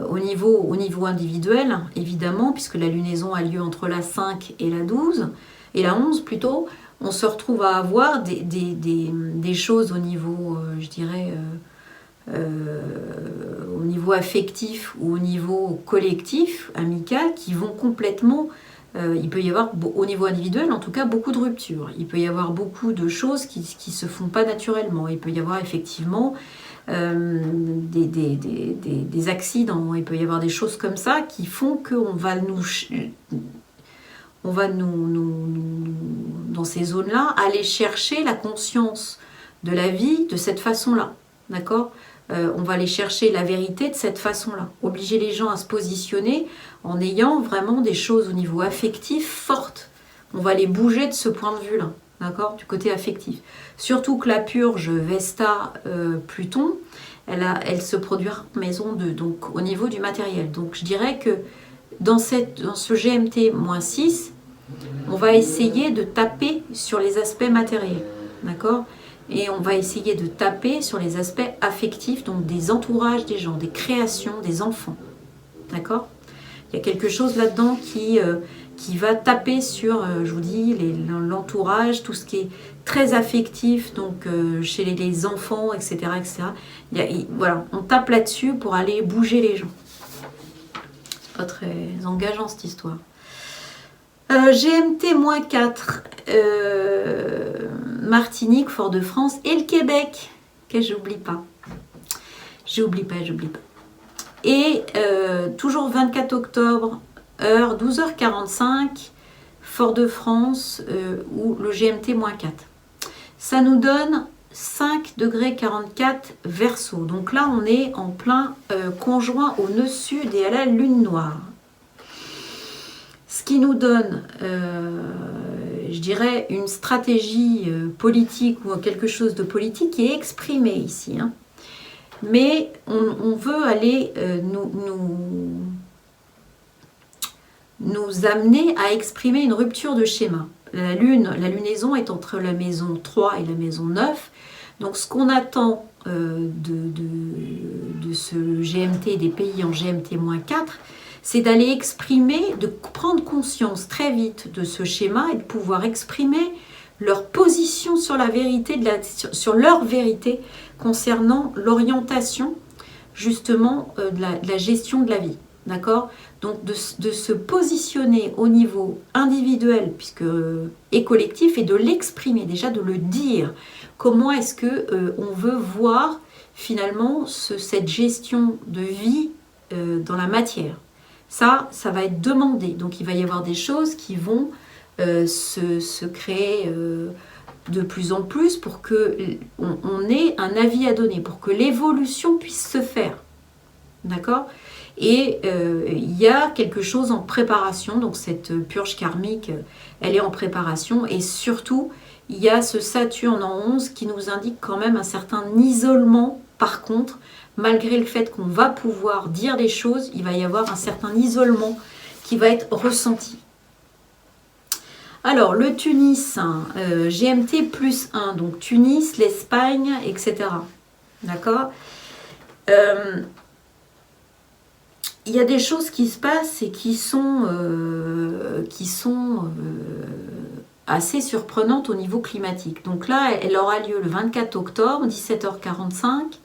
au niveau individuel, évidemment, puisque la lunaison a lieu entre la 5 et la 12, et la 11 plutôt, on se retrouve à avoir des choses au niveau, je dirais, au niveau affectif ou au niveau collectif, amical, qui vont complètement... il peut y avoir, au niveau individuel en tout cas, beaucoup de ruptures. Il peut y avoir beaucoup de choses qui ne se font pas naturellement. Il peut y avoir effectivement des accidents. Il peut y avoir des choses comme ça qui font qu'on va dans ces zones-là, aller chercher la conscience de la vie de cette façon-là. D'accord ? On va aller chercher la vérité de cette façon-là. Obliger les gens à se positionner en ayant vraiment des choses au niveau affectif fortes. On va les bouger de ce point de vue-là, d'accord, du côté affectif. Surtout que la purge Vesta-Pluton, elle se produit en maison 2, donc au niveau du matériel. Donc je dirais que dans ce GMT-6, on va essayer de taper sur les aspects matériels, d'accord ? Et on va essayer de taper sur les aspects affectifs, donc des entourages des gens, des créations, des enfants. D'accord ? Il y a quelque chose là-dedans qui va taper sur, je vous dis, l'entourage, tout ce qui est très affectif, donc chez les enfants, etc. etc. Voilà, on tape là-dessus pour aller bouger les gens. C'est pas très engageant cette histoire. GMT-4, Martinique, Fort-de-France et le Québec, que j'oublie pas. J'oublie pas. Et toujours 24 octobre, heure 12h45, Fort-de-France, ou le GMT-4. Ça nous donne 5 degrés 44 Verseau. Donc là, on est en plein conjoint au nœud sud et à la lune noire. Ce qui nous donne, je dirais, une stratégie politique ou quelque chose de politique qui est exprimé ici. Hein. Mais on veut aller nous amener à exprimer une rupture de schéma. La lunaison est entre la maison 3 et la maison 9. Donc ce qu'on attend de ce GMT des pays en GMT-4, c'est d'aller exprimer, de prendre conscience très vite de ce schéma et de pouvoir exprimer leur position sur la vérité, sur leur vérité concernant l'orientation justement de la gestion de la vie. D'accord ? Donc de se positionner au niveau individuel et collectif et de l'exprimer, déjà de le dire. Comment est-ce qu'on veut voir finalement cette gestion de vie dans la matière ? Ça va être demandé. Donc il va y avoir des choses qui vont se créer de plus en plus pour qu'on ait un avis à donner, pour que l'évolution puisse se faire. D'accord ? Et il y a quelque chose en préparation, donc cette purge karmique, elle est en préparation. Et surtout, il y a ce Saturne en 11 qui nous indique quand même un certain isolement. Par contre, malgré le fait qu'on va pouvoir dire des choses, il va y avoir un certain isolement qui va être ressenti. Alors, le Tunis, GMT+1, donc Tunis, l'Espagne, etc. D'accord ? Il y a des choses qui se passent et qui sont assez surprenantes au niveau climatique. Donc là, elle aura lieu le 24 octobre, 17h45.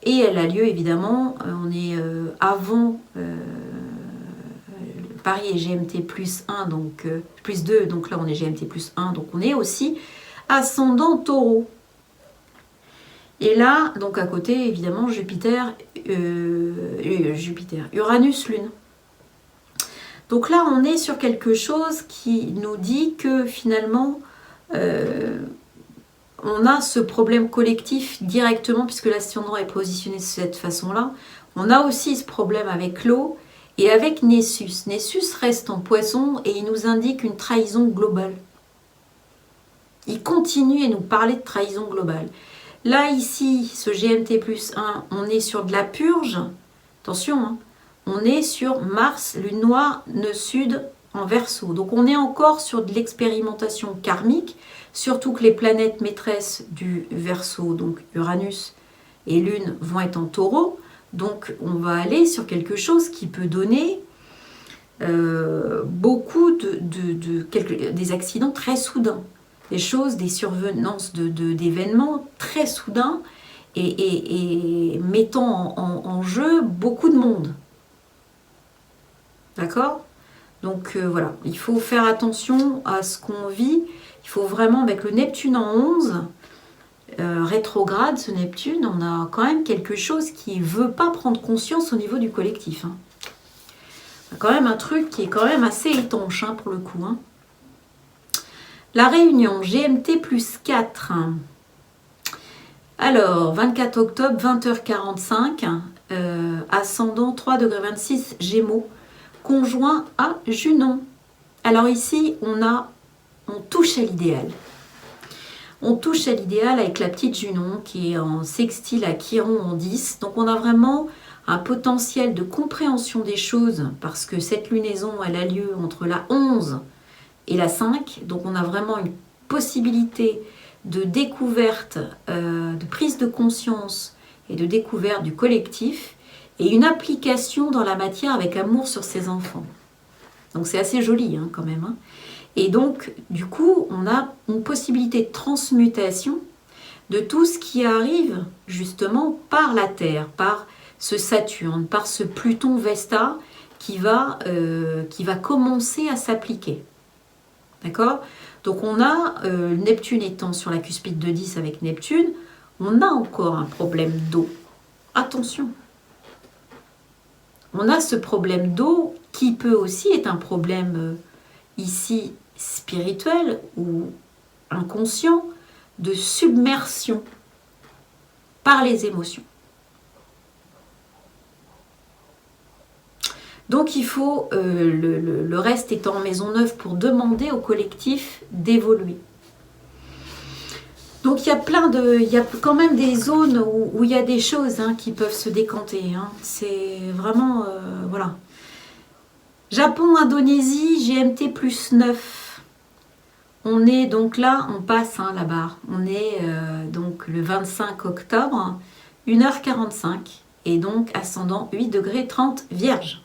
Et elle a lieu évidemment, on est avant Paris est GMT+1, donc +2, donc là on est GMT+1, donc on est aussi ascendant Taureau. Et là, donc à côté, évidemment, Uranus, Lune. Donc là, on est sur quelque chose qui nous dit que finalement, on a ce problème collectif directement, puisque l'ascendant est positionné de cette façon-là. On a aussi ce problème avec l'eau et avec Nessus. Nessus reste en Poisson et il nous indique une trahison globale. Il continue à nous parler de trahison globale. Là, ici, ce GMT+1, on est sur de la purge. Attention, hein, on est sur Mars, Lune noire, nœud sud en Verseau. Donc, on est encore sur de l'expérimentation karmique, surtout que les planètes maîtresses du Verseau, donc Uranus et Lune, vont être en Taureau. Donc, on va aller sur quelque chose qui peut donner beaucoup des accidents très soudains. Des choses, des survenances d'événements très soudains et mettant en jeu beaucoup de monde. D'accord? Donc voilà, il faut faire attention à ce qu'on vit. Il faut vraiment, avec le Neptune en 11, rétrograde, ce Neptune, on a quand même quelque chose qui ne veut pas prendre conscience au niveau du collectif. Hein. On a quand même un truc qui est quand même assez étanche pour le coup. Hein. La Réunion, GMT plus 4. Alors, 24 octobre, 20h45, ascendant 3,26 degrés Gémeaux, conjoint à Junon. Alors ici, on touche à l'idéal. On touche à l'idéal avec la petite Junon qui est en sextile à Chiron en 10. Donc on a vraiment un potentiel de compréhension des choses parce que cette lunaison, elle a lieu entre la 11 et la 5. Donc on a vraiment une possibilité de découverte, de prise de conscience et de découverte du collectif et une application dans la matière avec amour sur ses enfants. Donc c'est assez joli quand même. Hein. Et donc, du coup, on a une possibilité de transmutation de tout ce qui arrive justement par la Terre, par ce Saturne, par ce Pluton Vesta qui va commencer à s'appliquer. D'accord? Donc on a, Neptune étant sur la cuspide de 10 avec Neptune, on a encore un problème d'eau. Attention! On a ce problème d'eau qui peut aussi être un problème ici spirituel ou inconscient de submersion par les émotions. Donc il faut, le reste étant en maison 9 pour demander au collectif d'évoluer. Donc il y a quand même des zones où il y a des choses qui peuvent se décanter. C'est vraiment, voilà. Japon, Indonésie, GMT plus 9. On est donc là, on passe la barre. On est donc le 25 octobre, 1h45. Et donc ascendant 8 degrés 30 Vierge.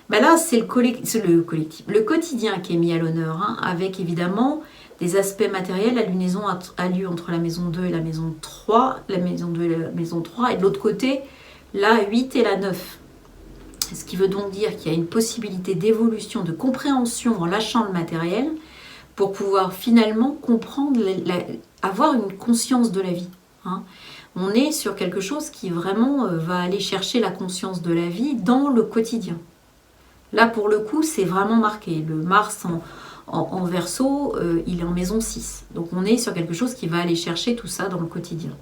Ben là, c'est le collectif, le quotidien qui est mis à l'honneur, avec évidemment des aspects matériels. La lunaison a lieu entre la maison 2 et la maison 3, la maison 2 et la maison 3, et de l'autre côté, la 8 et la 9. Ce qui veut donc dire qu'il y a une possibilité d'évolution, de compréhension en lâchant le matériel pour pouvoir finalement comprendre, avoir une conscience de la vie. On est sur quelque chose qui vraiment va aller chercher la conscience de la vie dans le quotidien. Là, pour le coup, c'est vraiment marqué. Le Mars en Verseau, il est en maison 6. Donc, on est sur quelque chose qui va aller chercher tout ça dans le quotidien.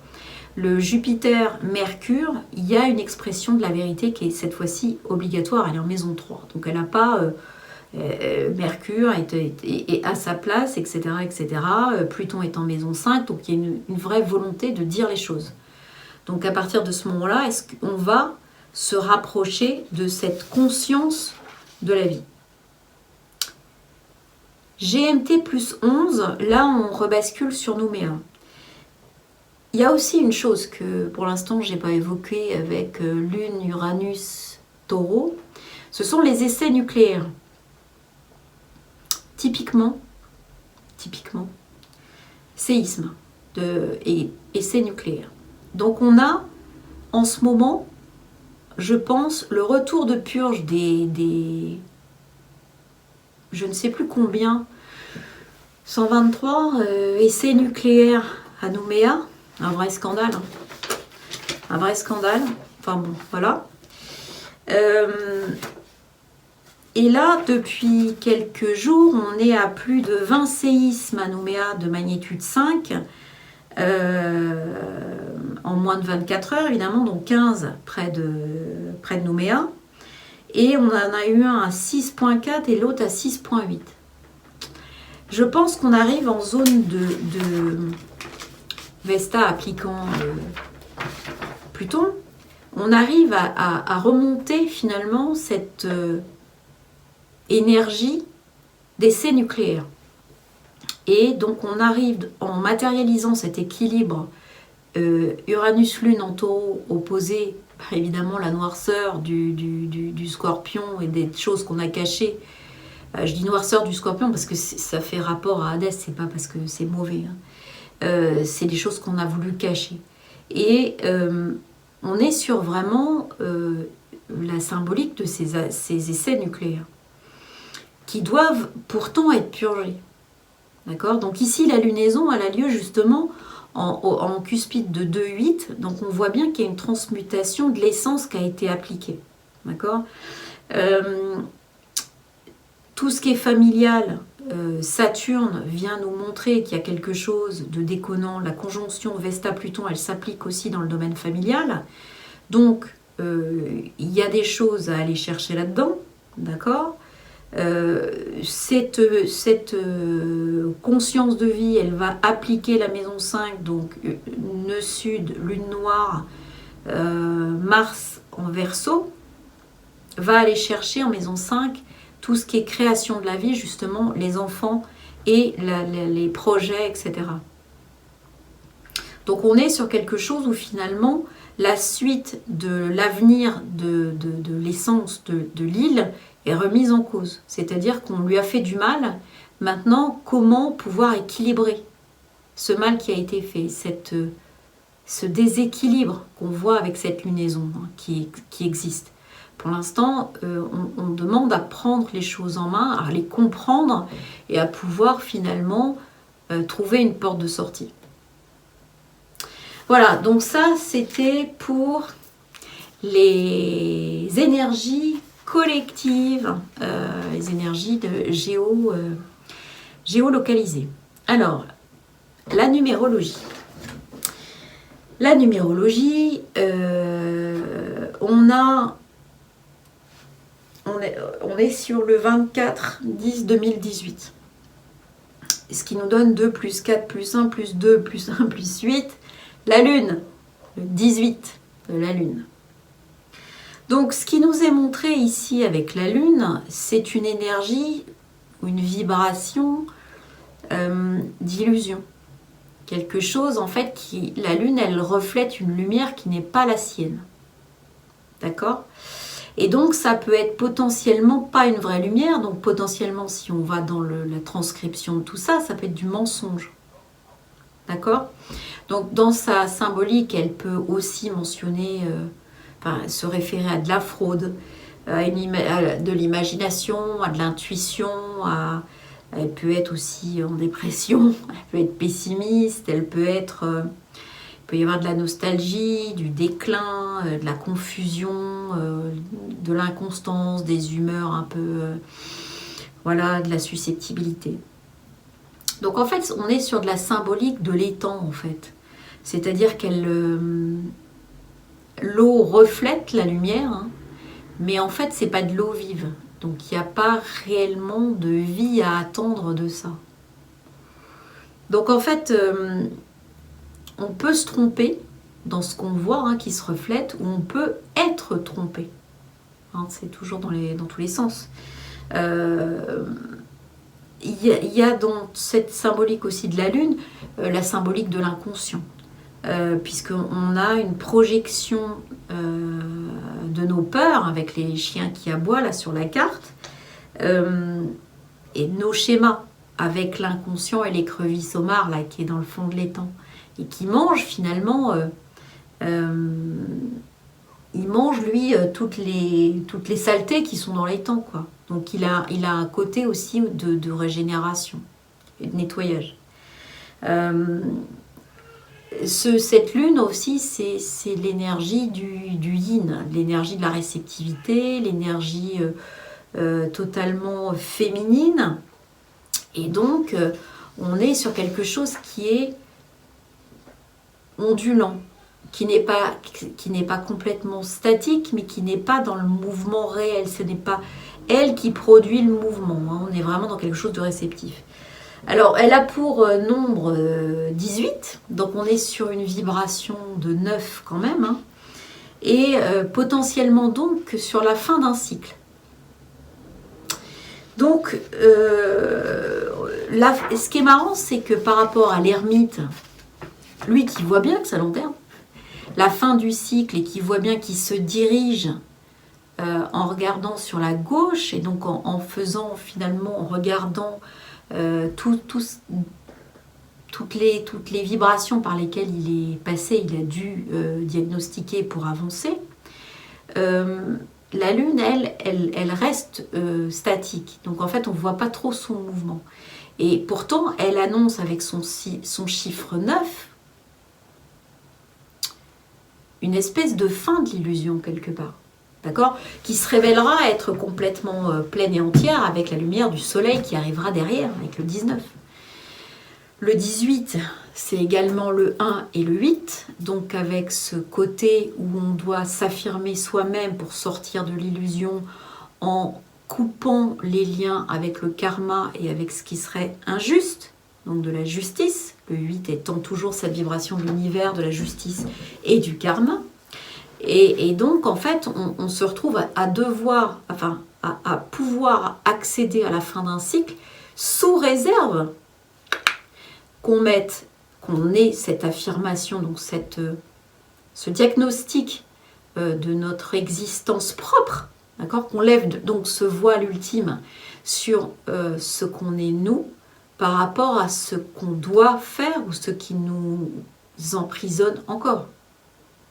Le Jupiter-Mercure, il y a une expression de la vérité qui est cette fois-ci obligatoire. Elle est en maison 3. Donc, elle n'a pas... Mercure est à sa place, etc. etc. Pluton est en maison 5. Donc, il y a une vraie volonté de dire les choses. Donc, à partir de ce moment-là, est-ce qu'on va se rapprocher de cette conscience de la vie? GMT plus 11, là on rebascule sur Nouméa. Il y a aussi une chose que pour l'instant je n'ai pas évoquée avec Lune, Uranus, Taureau, ce sont les essais nucléaires. Typiquement, séisme et essais nucléaires. Donc on a en ce moment, je pense, le retour de purge des je ne sais plus combien, 123 essais nucléaires à Nouméa. Un vrai scandale. Un vrai scandale. Enfin bon, voilà. Et là, depuis quelques jours, on est à plus de 20 séismes à Nouméa de magnitude 5. En moins de 24 heures, évidemment, donc 15 près de Nouméa. Et on en a eu un à 6.4 et l'autre à 6.8. Je pense qu'on arrive en zone de Vesta appliquant Pluton. On arrive à remonter finalement cette énergie d'essai nucléaire. Et donc on arrive en matérialisant cet équilibre Uranus-Lune en Taureau opposé, évidemment la noirceur du Scorpion et des choses qu'on a cachées. Je dis noirceur du Scorpion parce que ça fait rapport à Hadès, c'est pas parce que c'est mauvais. C'est des choses qu'on a voulu cacher. Et on est sur vraiment la symbolique de ces essais nucléaires qui doivent pourtant être purgés. D'accord? Donc ici, la lunaison, elle a lieu justement en cuspide de 2,8. Donc on voit bien qu'il y a une transmutation de l'essence qui a été appliquée. D'accord? Tout ce qui est familial, Saturne vient nous montrer qu'il y a quelque chose de déconnant. La conjonction Vesta-Pluton, elle s'applique aussi dans le domaine familial. Donc, il y a des choses à aller chercher là-dedans. D'accord? Cette conscience de vie, elle va appliquer la maison 5, donc nœud sud, lune noire, Mars en Verseau, va aller chercher en maison 5 tout ce qui est création de la vie, justement, les enfants et les projets, etc. Donc on est sur quelque chose où finalement la suite de l'avenir de l'essence de l'île est remise en cause. C'est-à-dire qu'on lui a fait du mal. Maintenant, comment pouvoir équilibrer ce mal qui a été fait, ce déséquilibre qu'on voit avec cette lunaison qui existe. Pour l'instant, on demande à prendre les choses en main, à les comprendre et à pouvoir finalement trouver une porte de sortie. Voilà, donc ça c'était pour les énergies collectives, les énergies de géolocalisées. Alors, la numérologie. La numérologie, on est sur le 24-10-2018. Ce qui nous donne 2 plus 4 plus 1 plus 2 plus 1 plus 8. La Lune, le 18 de la Lune. Donc ce qui nous est montré ici avec la Lune, c'est une énergie ou une vibration d'illusion. Quelque chose en fait qui... La Lune, elle reflète une lumière qui n'est pas la sienne. D'accord ? Et donc ça peut être potentiellement pas une vraie lumière, donc potentiellement si on va dans la transcription de tout ça, ça peut être du mensonge. D'accord ? Donc dans sa symbolique, elle peut aussi mentionner, se référer à de la fraude, à de l'imagination, à de l'intuition, elle peut être aussi en dépression, elle peut être pessimiste, il peut y avoir de la nostalgie, du déclin, de la confusion, de l'inconstance, des humeurs un peu, de la susceptibilité. Donc en fait, on est sur de la symbolique de l'étang en fait. C'est-à-dire l'eau reflète la lumière, mais en fait, c'est pas de l'eau vive. Donc il n'y a pas réellement de vie à attendre de ça. Donc en fait, on peut se tromper dans ce qu'on voit qui se reflète, ou on peut être trompé. C'est toujours dans tous les sens. Il y a dans cette symbolique aussi de la Lune, la symbolique de l'inconscient. Puisqu'on a une projection de nos peurs avec les chiens qui aboient là sur la carte, et nos schémas avec l'inconscient et l'écrevisse homard là qui est dans le fond de l'étang et qui mange finalement il mange lui toutes les saletés qui sont dans l'étang quoi. Donc il a un côté aussi de régénération et de nettoyage. Cette lune aussi, c'est l'énergie du yin, l'énergie de la réceptivité, l'énergie totalement féminine. Et donc, on est sur quelque chose qui est ondulant, qui n'est pas complètement statique, mais qui n'est pas dans le mouvement réel. Ce n'est pas elle qui produit le mouvement. On est vraiment dans quelque chose de réceptif. Alors, elle a pour nombre 18, donc on est sur une vibration de 9 quand même, et potentiellement donc sur la fin d'un cycle. Donc, ce qui est marrant, c'est que par rapport à l'ermite, lui qui voit bien que ça lanterne, la fin du cycle et qui voit bien qu'il se dirige en regardant sur la gauche, et donc en regardant toutes les vibrations par lesquelles il est passé, il a dû diagnostiquer pour avancer. La Lune, elle reste statique. Donc en fait, on ne voit pas trop son mouvement. Et pourtant, elle annonce avec son chiffre 9 une espèce de fin de l'illusion quelque part. D'accord ? Qui se révélera être complètement pleine et entière avec la lumière du soleil qui arrivera derrière, avec le 19. Le 18, c'est également le 1 et le 8, donc avec ce côté où on doit s'affirmer soi-même pour sortir de l'illusion en coupant les liens avec le karma et avec ce qui serait injuste, donc de la justice, le 8 étant toujours cette vibration de l'univers, de la justice et du karma. Et donc, en fait, on se retrouve à pouvoir accéder à la fin d'un cycle sous réserve qu'on ait cette affirmation, donc ce diagnostic de notre existence propre, d'accord, qu'on lève donc ce voile ultime sur ce qu'on est nous par rapport à ce qu'on doit faire ou ce qui nous emprisonne encore.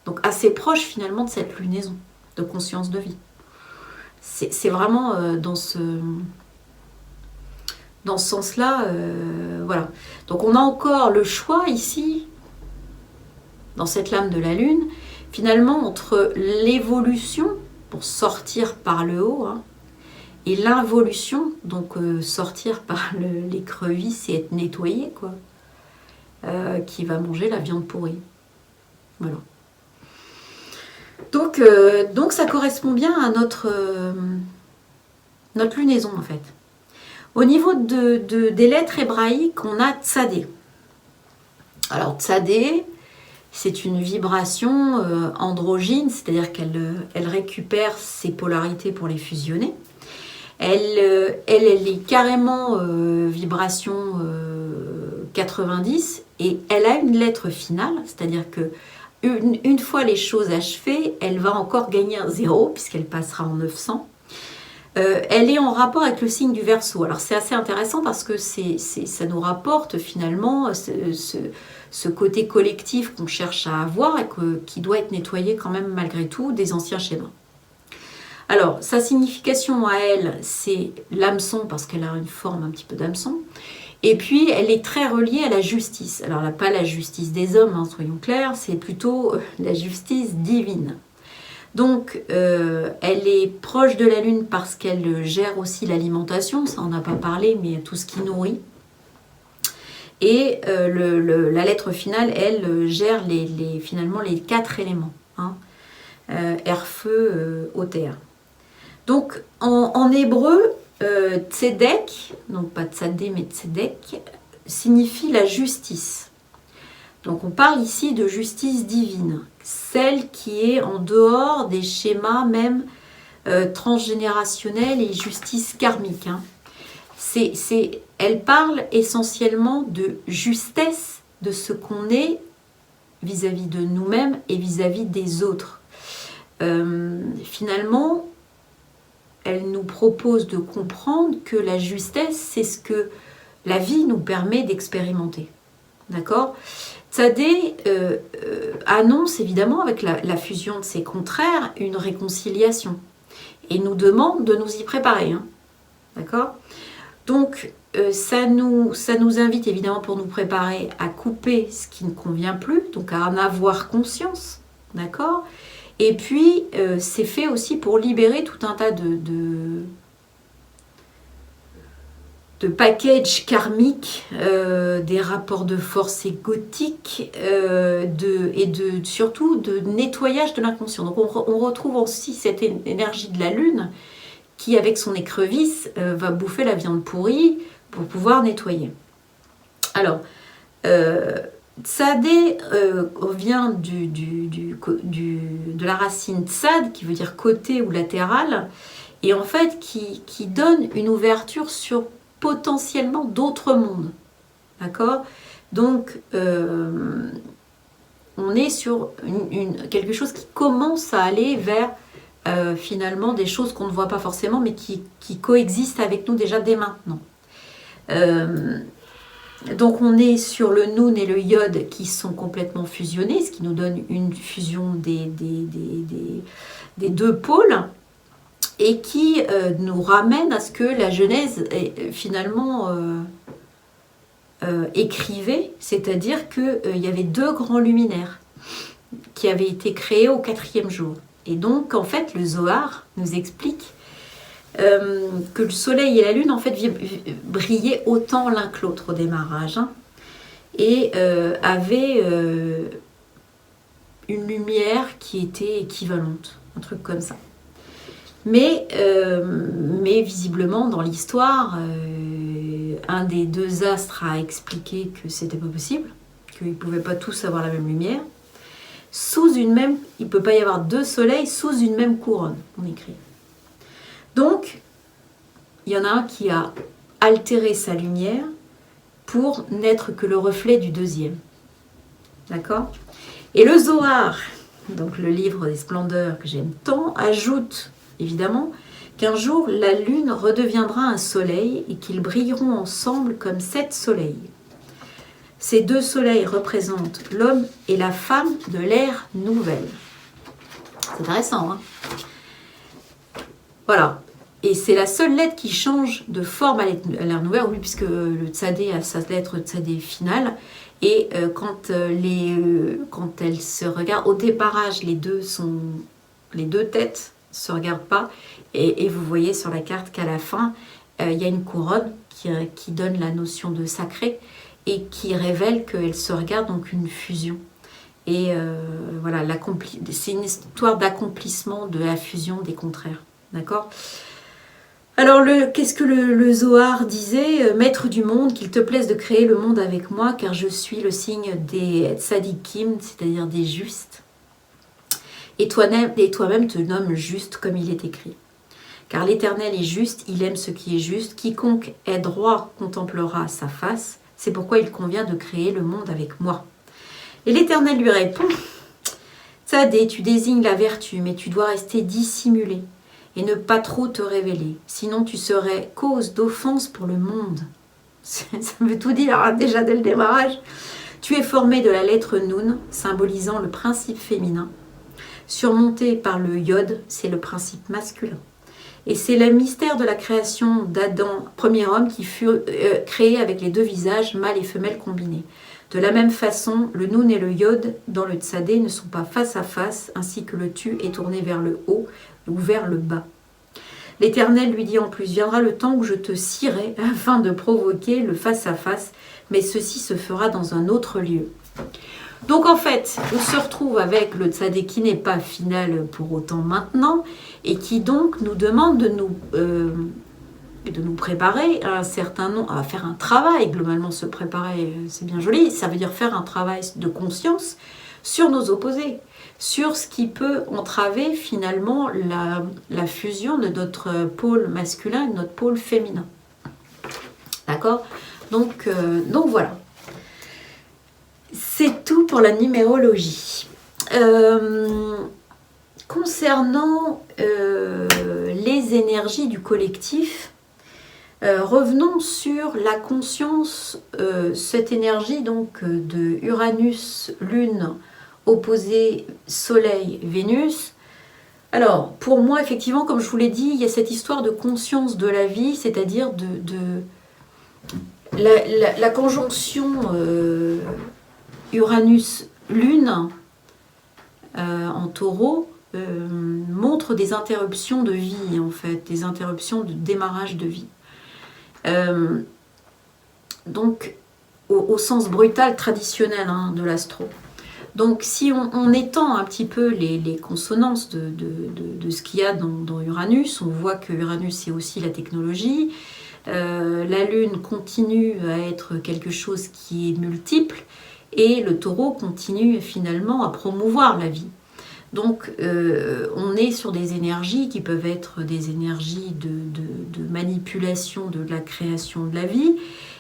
Donc assez proche finalement de cette lunaison de conscience de vie. C'est vraiment dans ce sens-là, voilà. Donc on a encore le choix ici, dans cette lame de la Lune, finalement entre l'évolution, pour sortir par le haut, hein, et l'involution, donc sortir par l'écrevisse et être nettoyé, quoi, qui va manger la viande pourrie. Voilà. Donc ça correspond bien à notre lunaison, en fait. Au niveau des lettres hébraïques, on a Tzadé. Alors Tzadé, c'est une vibration androgyne, c'est-à-dire qu'elle récupère ses polarités pour les fusionner. Elle est carrément vibration 90 et elle a une lettre finale, c'est-à-dire que une fois les choses achevées, elle va encore gagner un 0 puisqu'elle passera en 900. Elle est en rapport avec le signe du Verseau. Alors c'est assez intéressant parce que ça nous rapporte finalement ce côté collectif qu'on cherche à avoir et qui doit être nettoyé quand même malgré tout des anciens schémas. Alors sa signification à elle, c'est l'hameçon parce qu'elle a une forme un petit peu d'hameçon. Et puis, elle est très reliée à la justice. Alors, là, pas la justice des hommes, hein, soyons clairs, c'est plutôt la justice divine. Donc, elle est proche de la Lune parce qu'elle gère aussi l'alimentation, ça on n'a pas parlé, mais tout ce qui nourrit. Et la lettre finale, elle, gère finalement les 4 éléments, hein, air, feu, eau, terre. Donc, en hébreu, Tzedek, donc pas Tzadé mais Tzedek, signifie la justice. Donc on parle ici de justice divine, celle qui est en dehors des schémas même transgénérationnels et justice karmique. Hein. Elle parle essentiellement de justesse de ce qu'on est vis-à-vis de nous-mêmes et vis-à-vis des autres. Finalement, elle nous propose de comprendre que la justesse, c'est ce que la vie nous permet d'expérimenter. D'accord ? Tzadé annonce évidemment, avec la fusion de ses contraires, une réconciliation. Et nous demande de nous y préparer. Hein. D'accord ? Donc, ça nous invite évidemment pour nous préparer à couper ce qui ne convient plus, donc à en avoir conscience. D'accord ? Et puis, c'est fait aussi pour libérer tout un tas de packages karmiques, des rapports de force égotiques et surtout de nettoyage de l'inconscient. Donc, on retrouve aussi cette énergie de la Lune qui, avec son écrevisse, va bouffer la viande pourrie pour pouvoir nettoyer. Alors, Tzadé vient de la racine tzad, qui veut dire côté ou latéral, et en fait qui donne une ouverture sur potentiellement d'autres mondes. D'accord ? Donc, on est sur quelque chose qui commence à aller vers finalement des choses qu'on ne voit pas forcément, mais qui coexistent avec nous déjà dès maintenant. Donc on est sur le Noun et le Yod qui sont complètement fusionnés, ce qui nous donne une fusion des deux pôles, et qui nous ramène à ce que la Genèse est finalement écrivait, c'est-à-dire qu'il y avait deux grands luminaires qui avaient été créés au 4e jour. Et donc, en fait, le Zohar nous explique que le soleil et la lune, en fait, brillaient autant l'un que l'autre au démarrage, hein, et avaient une lumière qui était équivalente, un truc comme ça. Mais visiblement, dans l'histoire, un des deux astres a expliqué que c'était pas possible, qu'ils ne pouvaient pas tous avoir la même lumière. Il ne peut pas y avoir deux soleils sous une même couronne, on écrit. Donc, il y en a un qui a altéré sa lumière pour n'être que le reflet du deuxième. D'accord ? Et le Zohar, donc le livre des splendeurs que j'aime tant, ajoute évidemment qu'un jour la lune redeviendra un soleil et qu'ils brilleront ensemble comme 7 soleils. Ces 2 soleils représentent l'homme et la femme de l'ère nouvelle. C'est intéressant, hein ? Voilà. Et c'est la seule lettre qui change de forme à l'ère nouvelle, oui, puisque le Tzadé a sa lettre Tzadé finale. Et quand elles se regardent, au déparrage, les deux têtes se regardent pas. Et vous voyez sur la carte qu'à la fin, il y a une couronne qui donne la notion de sacré et qui révèle qu'elles se regardent, donc une fusion. Et voilà, c'est une histoire d'accomplissement de la fusion des contraires. D'accord ? Alors, qu'est-ce que le Zohar disait ? Maître du monde, qu'il te plaise de créer le monde avec moi, car je suis le signe des tzadikim, c'est-à-dire des justes. Et toi-même te nommes juste comme il est écrit. Car l'Éternel est juste, il aime ce qui est juste. Quiconque est droit contemplera sa face. C'est pourquoi il convient de créer le monde avec moi. Et l'Éternel lui répond, Tzadé, tu désignes la vertu, mais tu dois rester dissimulé et ne pas trop te révéler. Sinon, tu serais cause d'offense pour le monde. Ça veut tout dire, hein, déjà dès le démarrage. Tu es formé de la lettre Noun, symbolisant le principe féminin. Surmonté par le Yod, c'est le principe masculin. Et c'est le mystère de la création d'Adam, premier homme qui fut créé avec les deux visages, mâle et femelle combinés. De la même façon, le Noun et le Yod dans le Tzadé ne sont pas face à face, ainsi que le Tu est tourné vers le haut ou vers le bas. L'Éternel lui dit en plus, viendra le temps où je te scierai afin de provoquer le face à face, mais ceci se fera dans un autre lieu. Donc en fait, on se retrouve avec le Tzadé qui n'est pas final pour autant maintenant, et qui donc nous demande de nous préparer à un certain nombre, à faire un travail. Globalement, se préparer, c'est bien joli, ça veut dire faire un travail de conscience sur nos opposés, sur ce qui peut entraver finalement la fusion de notre pôle masculin et de notre pôle féminin. D'accord ? Donc voilà. C'est tout pour la numérologie. Concernant les énergies du collectif, revenons sur la conscience, cette énergie donc de Uranus, Lune, opposé Soleil, Vénus. Alors, pour moi, effectivement, comme je vous l'ai dit, il y a cette histoire de conscience de la vie, c'est-à-dire la conjonction Uranus-Lune en taureau montre des interruptions de vie, en fait, des interruptions de démarrage de vie. Donc, au sens brutal, traditionnel de l'astro. Donc, si on étend un petit peu les consonances de ce qu'il y a dans Uranus, on voit que Uranus, c'est aussi la technologie. La Lune continue à être quelque chose qui est multiple, et le taureau continue finalement à promouvoir la vie. Donc, on est sur des énergies qui peuvent être des énergies de manipulation de la création de la vie,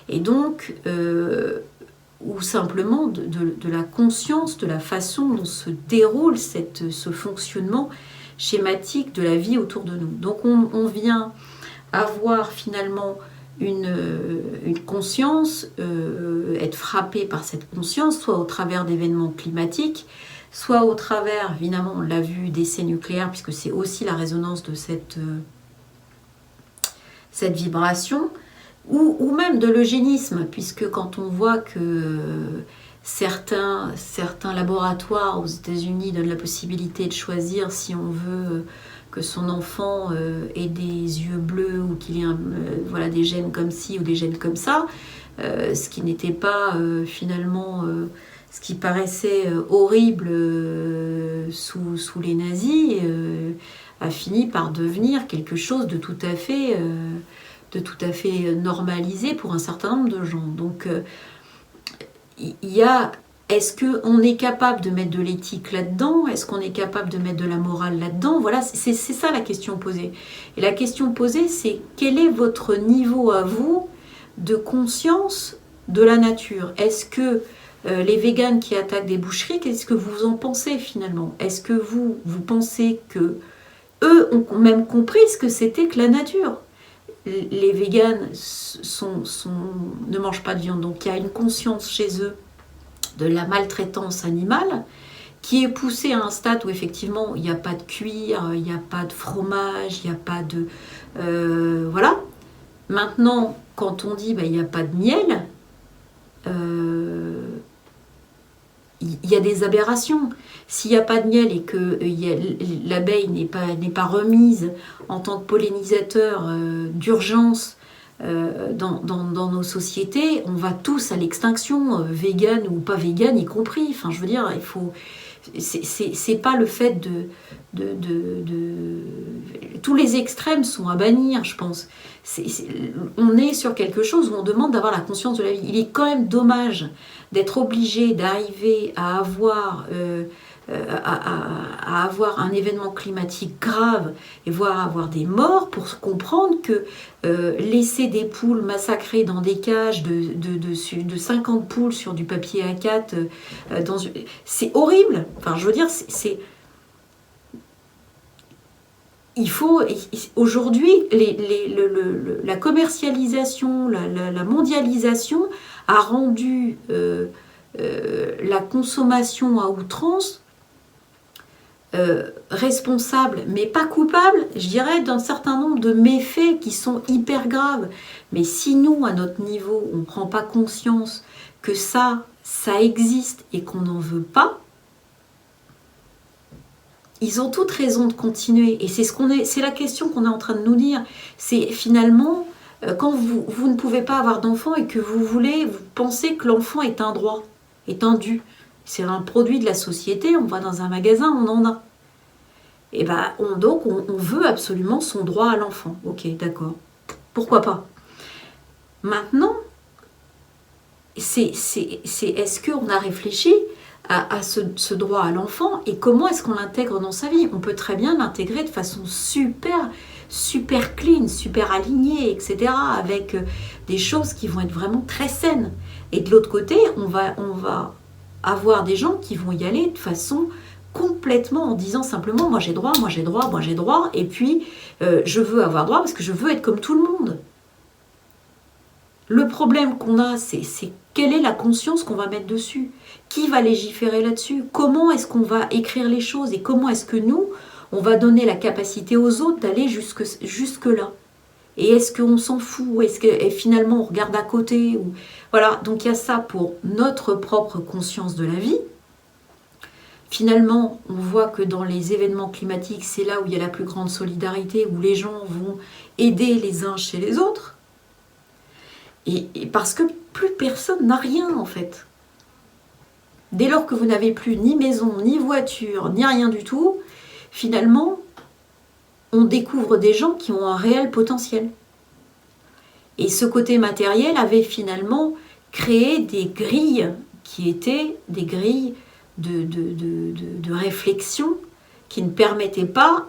et donc, ou simplement de la conscience de la façon dont se déroule ce fonctionnement schématique de la vie autour de nous. Donc, on vient avoir finalement une conscience, être frappé par cette conscience, soit au travers d'événements climatiques, soit au travers, évidemment, on l'a vu, d'essais nucléaires, puisque c'est aussi la résonance de cette vibration, ou même de l'eugénisme, puisque quand on voit que certains laboratoires aux États-Unis donnent la possibilité de choisir si on veut que son enfant ait des yeux bleus ou qu'il ait voilà, des gènes comme ci ou des gènes comme ça, ce qui n'était pas finalement ce qui paraissait horrible sous les nazis, a fini par devenir quelque chose de tout à fait normalisé pour un certain nombre de gens. Donc il y a, est-ce qu'on est capable de mettre de l'éthique là-dedans? Est-ce qu'on est capable de mettre de la morale là-dedans? Voilà, c'est ça la question posée. Et la question posée, c'est quel est votre niveau à vous de conscience de la nature? Est-ce que les véganes qui attaquent des boucheries, qu'est-ce que vous en pensez finalement? Est-ce que vous pensez que eux ont même compris ce que c'était que la nature? Les véganes ne mangent pas de viande, donc il y a une conscience chez eux de la maltraitance animale qui est poussée à un stade où effectivement il n'y a pas de cuir, il n'y a pas de fromage, il n'y a pas de... voilà. Maintenant, quand on dit il n'y a pas de miel, il y a des aberrations. S'il n'y a pas de miel et que l'abeille n'est pas remise en tant que pollinisateur d'urgence dans nos sociétés, on va tous à l'extinction, vegan ou pas vegan y compris. Enfin, je veux dire, il faut... C'est pas le fait tous les extrêmes sont à bannir, je pense. On est sur quelque chose où on demande d'avoir la conscience de la vie. Il est quand même dommage d'être obligé d'arriver à avoir un événement climatique grave et voire avoir des morts pour comprendre que laisser des poules massacrées dans des cages de 50 poules sur du papier A4, c'est horrible. Enfin, je veux dire, il faut aujourd'hui la commercialisation, la mondialisation a rendu la consommation à outrance responsable, mais pas coupable, je dirais, d'un certain nombre de méfaits qui sont hyper graves. Mais si nous, à notre niveau, on ne prend pas conscience que ça existe et qu'on n'en veut pas, ils ont toutes raison de continuer. Et c'est la question qu'on est en train de nous dire. C'est finalement, quand vous ne pouvez pas avoir d'enfant et que vous pensez que l'enfant est un droit, est un dû. C'est un produit de la société, on va dans un magasin, on en a. Et ben, donc on veut absolument son droit à l'enfant. Ok, d'accord. Pourquoi pas? Maintenant, est-ce qu'on a réfléchi à ce droit à l'enfant et comment est-ce qu'on l'intègre dans sa vie? On peut très bien l'intégrer de façon super clean, super alignée, etc. avec des choses qui vont être vraiment très saines. Et de l'autre côté, on va avoir des gens qui vont y aller de façon complètement en disant simplement moi j'ai droit, et puis je veux avoir droit parce que je veux être comme tout le monde. Le problème qu'on a, c'est quelle est la conscience qu'on va mettre dessus? Qui va légiférer là-dessus? Comment est-ce qu'on va écrire les choses? Et comment est-ce que nous, on va donner la capacité aux autres d'aller jusque-là? Et est-ce qu'on s'en fout? Est-ce que finalement on regarde à côté? Voilà, donc il y a ça pour notre propre conscience de la vie. Finalement, on voit que dans les événements climatiques, c'est là où il y a la plus grande solidarité, où les gens vont aider les uns chez les autres. Et parce que plus personne n'a rien en fait. Dès lors que vous n'avez plus ni maison, ni voiture, ni rien du tout, finalement, on découvre des gens qui ont un réel potentiel. Et ce côté matériel avait finalement créé des grilles qui étaient des grilles de réflexion qui ne permettaient pas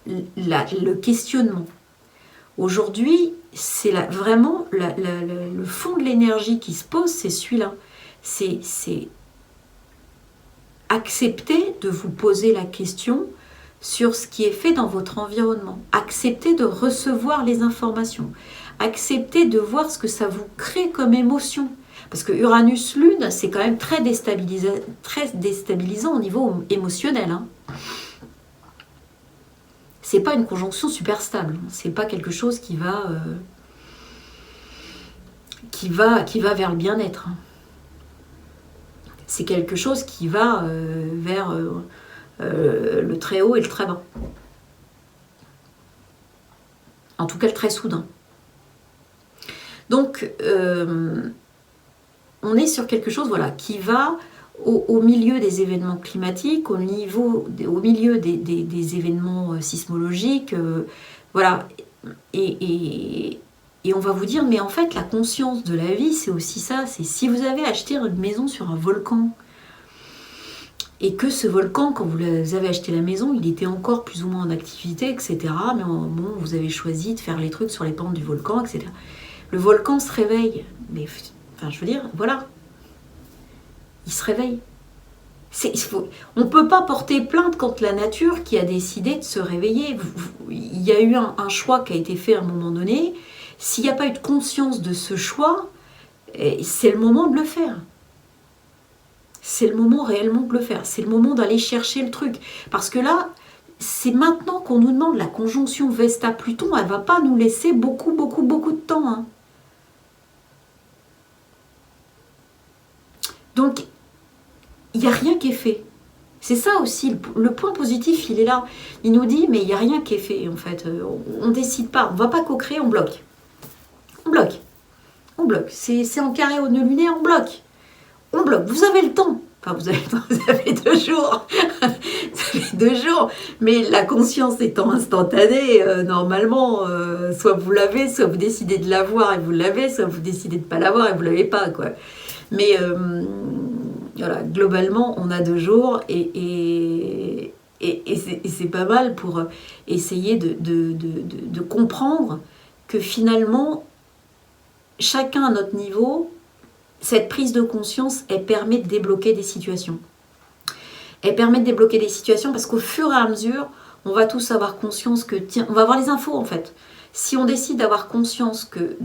le questionnement. Aujourd'hui, c'est vraiment le fond de l'énergie qui se pose, c'est celui-là. C'est accepter de vous poser la question sur ce qui est fait dans votre environnement. Accepter de recevoir les informations. accepter de voir ce que ça vous crée comme émotion. Parce que Uranus-Lune, c'est quand même très déstabilisant au niveau émotionnel. Hein. C'est pas une conjonction super stable. C'est pas quelque chose qui va vers le bien-être. C'est quelque chose qui va vers le très haut et le très bas. En tout cas, le très soudain. Donc, on est sur quelque chose qui va au milieu des événements climatiques, au milieu des événements sismologiques. Voilà. Et on va vous dire, mais en fait, la conscience de la vie, c'est aussi ça. C'est si vous avez acheté une maison sur un volcan, et que ce volcan, quand vous avez acheté la maison, il était encore plus ou moins en activité, etc. Mais bon, vous avez choisi de faire les trucs sur les pentes du volcan, etc. Le volcan se réveille. Mais, enfin, je veux dire, voilà. Il se réveille. On ne peut pas porter plainte contre la nature qui a décidé de se réveiller. Il y a eu un choix qui a été fait à un moment donné. S'il n'y a pas eu de conscience de ce choix, c'est le moment de le faire. C'est le moment réellement de le faire. C'est le moment d'aller chercher le truc. Parce que là, c'est maintenant qu'on nous demande la conjonction Vesta-Pluton. Elle ne va pas nous laisser beaucoup de temps. Hein. Donc, il n'y a rien qui est fait. C'est ça aussi, le point positif, il est là. Il nous dit, mais il n'y a rien qui est fait, en fait. On ne décide pas, on ne va pas co-créer, on bloque. On bloque. On bloque. C'est en carré au nœud lunaire, on bloque. On bloque. Vous avez le temps. Enfin, vous avez 2 jours. Vous avez 2 jours. Mais la conscience étant instantanée, normalement, soit vous l'avez, soit vous décidez de l'avoir et vous l'avez, soit vous décidez de ne pas l'avoir et vous ne l'avez pas, quoi. Mais voilà, globalement, on a 2 jours et c'est pas mal pour essayer de comprendre que finalement, chacun à notre niveau, cette prise de conscience, elle permet de débloquer des situations. Elle permet de débloquer des situations parce qu'au fur et à mesure, on va tous avoir conscience que, tiens, on va avoir les infos en fait. Si on décide d'avoir conscience que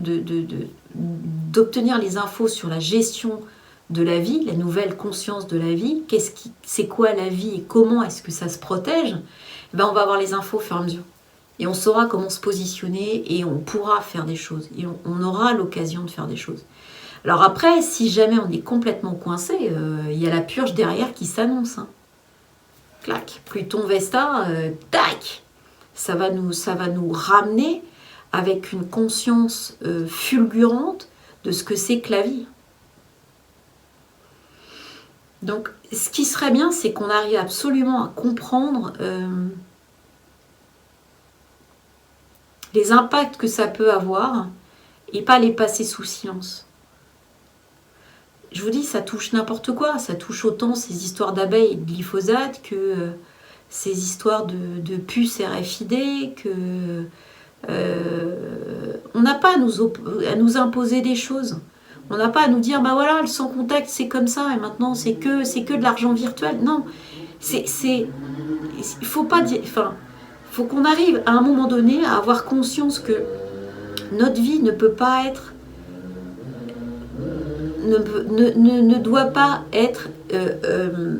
d'obtenir les infos sur la gestion de la vie, la nouvelle conscience de la vie, c'est quoi la vie et comment est-ce que ça se protège, on va avoir les infos au fur et à mesure. Et on saura comment se positionner et on pourra faire des choses. Et on aura l'occasion de faire des choses. Alors après, si jamais on est complètement coincé, il y a la purge derrière qui s'annonce. Hein. Clac, Pluton Vesta, tac, ça va nous ramener avec une conscience fulgurante de ce que c'est que la vie. Donc, ce qui serait bien, c'est qu'on arrive absolument à comprendre les impacts que ça peut avoir et pas les passer sous silence. Je vous dis, ça touche n'importe quoi. Ça touche autant ces histoires d'abeilles et de glyphosate que ces histoires de puces RFID, que on n'a pas à nous imposer des choses. On n'a pas à nous dire, bah voilà, le sans contact, c'est comme ça, et maintenant, c'est que de l'argent virtuel. Non, il faut pas dire... Enfin, faut qu'on arrive à un moment donné à avoir conscience que notre vie ne peut pas être... ne doit pas être... que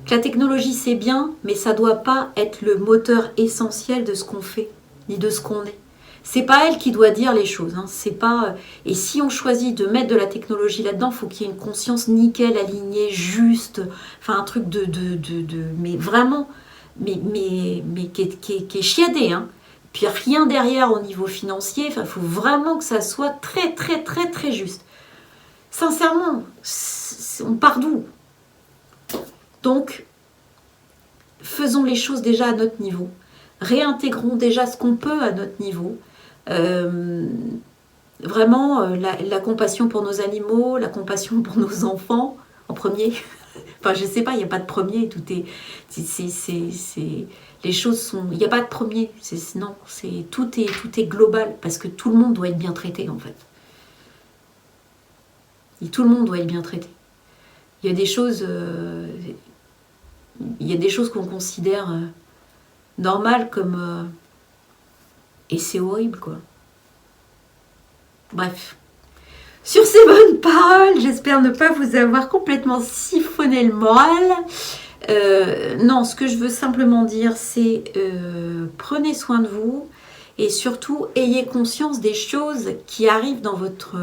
la technologie, c'est bien, mais ça doit pas être le moteur essentiel de ce qu'on fait, ni de ce qu'on est. C'est pas elle qui doit dire les choses. Hein. C'est pas... Et si on choisit de mettre de la technologie là-dedans, il faut qu'il y ait une conscience nickel, alignée, juste. Enfin, un truc mais vraiment... Mais qui est chiadé. Hein. Puis rien derrière au niveau financier. Enfin, il faut vraiment que ça soit très, très, très, très juste. Sincèrement, on part d'où? Donc, faisons les choses déjà à notre niveau. Réintégrons déjà ce qu'on peut à notre niveau. Vraiment la compassion pour nos animaux, la compassion pour nos enfants en premier. Enfin, je sais pas, il n'y a pas de premier. Tout est les choses sont. Il n'y a pas de premier. Non, tout est global parce que tout le monde doit être bien traité en fait. Et tout le monde doit être bien traité. Il y a des choses. Il y a des choses qu'on considère normales comme. Et c'est horrible, quoi. Bref. Sur ces bonnes paroles, j'espère ne pas vous avoir complètement siphonné le moral. Non, ce que je veux simplement dire, c'est prenez soin de vous et surtout ayez conscience des choses qui arrivent dans votre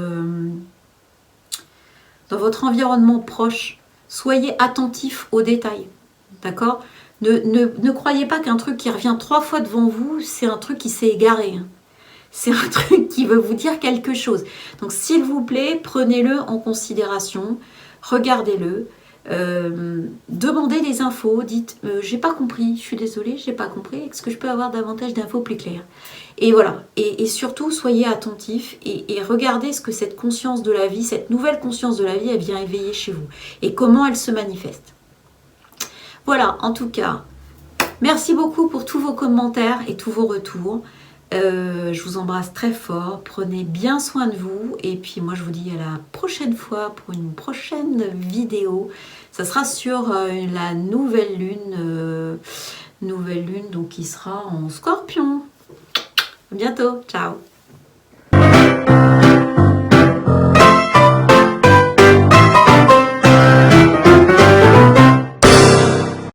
environnement proche. Soyez attentifs aux détails, d'accord ? Ne croyez pas qu'un truc qui revient 3 fois devant vous, c'est un truc qui s'est égaré. C'est un truc qui veut vous dire quelque chose. Donc s'il vous plaît, prenez-le en considération, regardez-le, demandez des infos, dites j'ai pas compris, je suis désolée, j'ai pas compris, est-ce que je peux avoir davantage d'infos plus claires? Et voilà, et surtout soyez attentifs et regardez ce que cette conscience de la vie, cette nouvelle conscience de la vie, elle vient éveiller chez vous et comment elle se manifeste. Voilà, en tout cas, merci beaucoup pour tous vos commentaires et tous vos retours. Je vous embrasse très fort, prenez bien soin de vous et puis moi je vous dis à la prochaine fois pour une prochaine vidéo. Ça sera sur la nouvelle lune donc qui sera en Scorpion. À bientôt, ciao.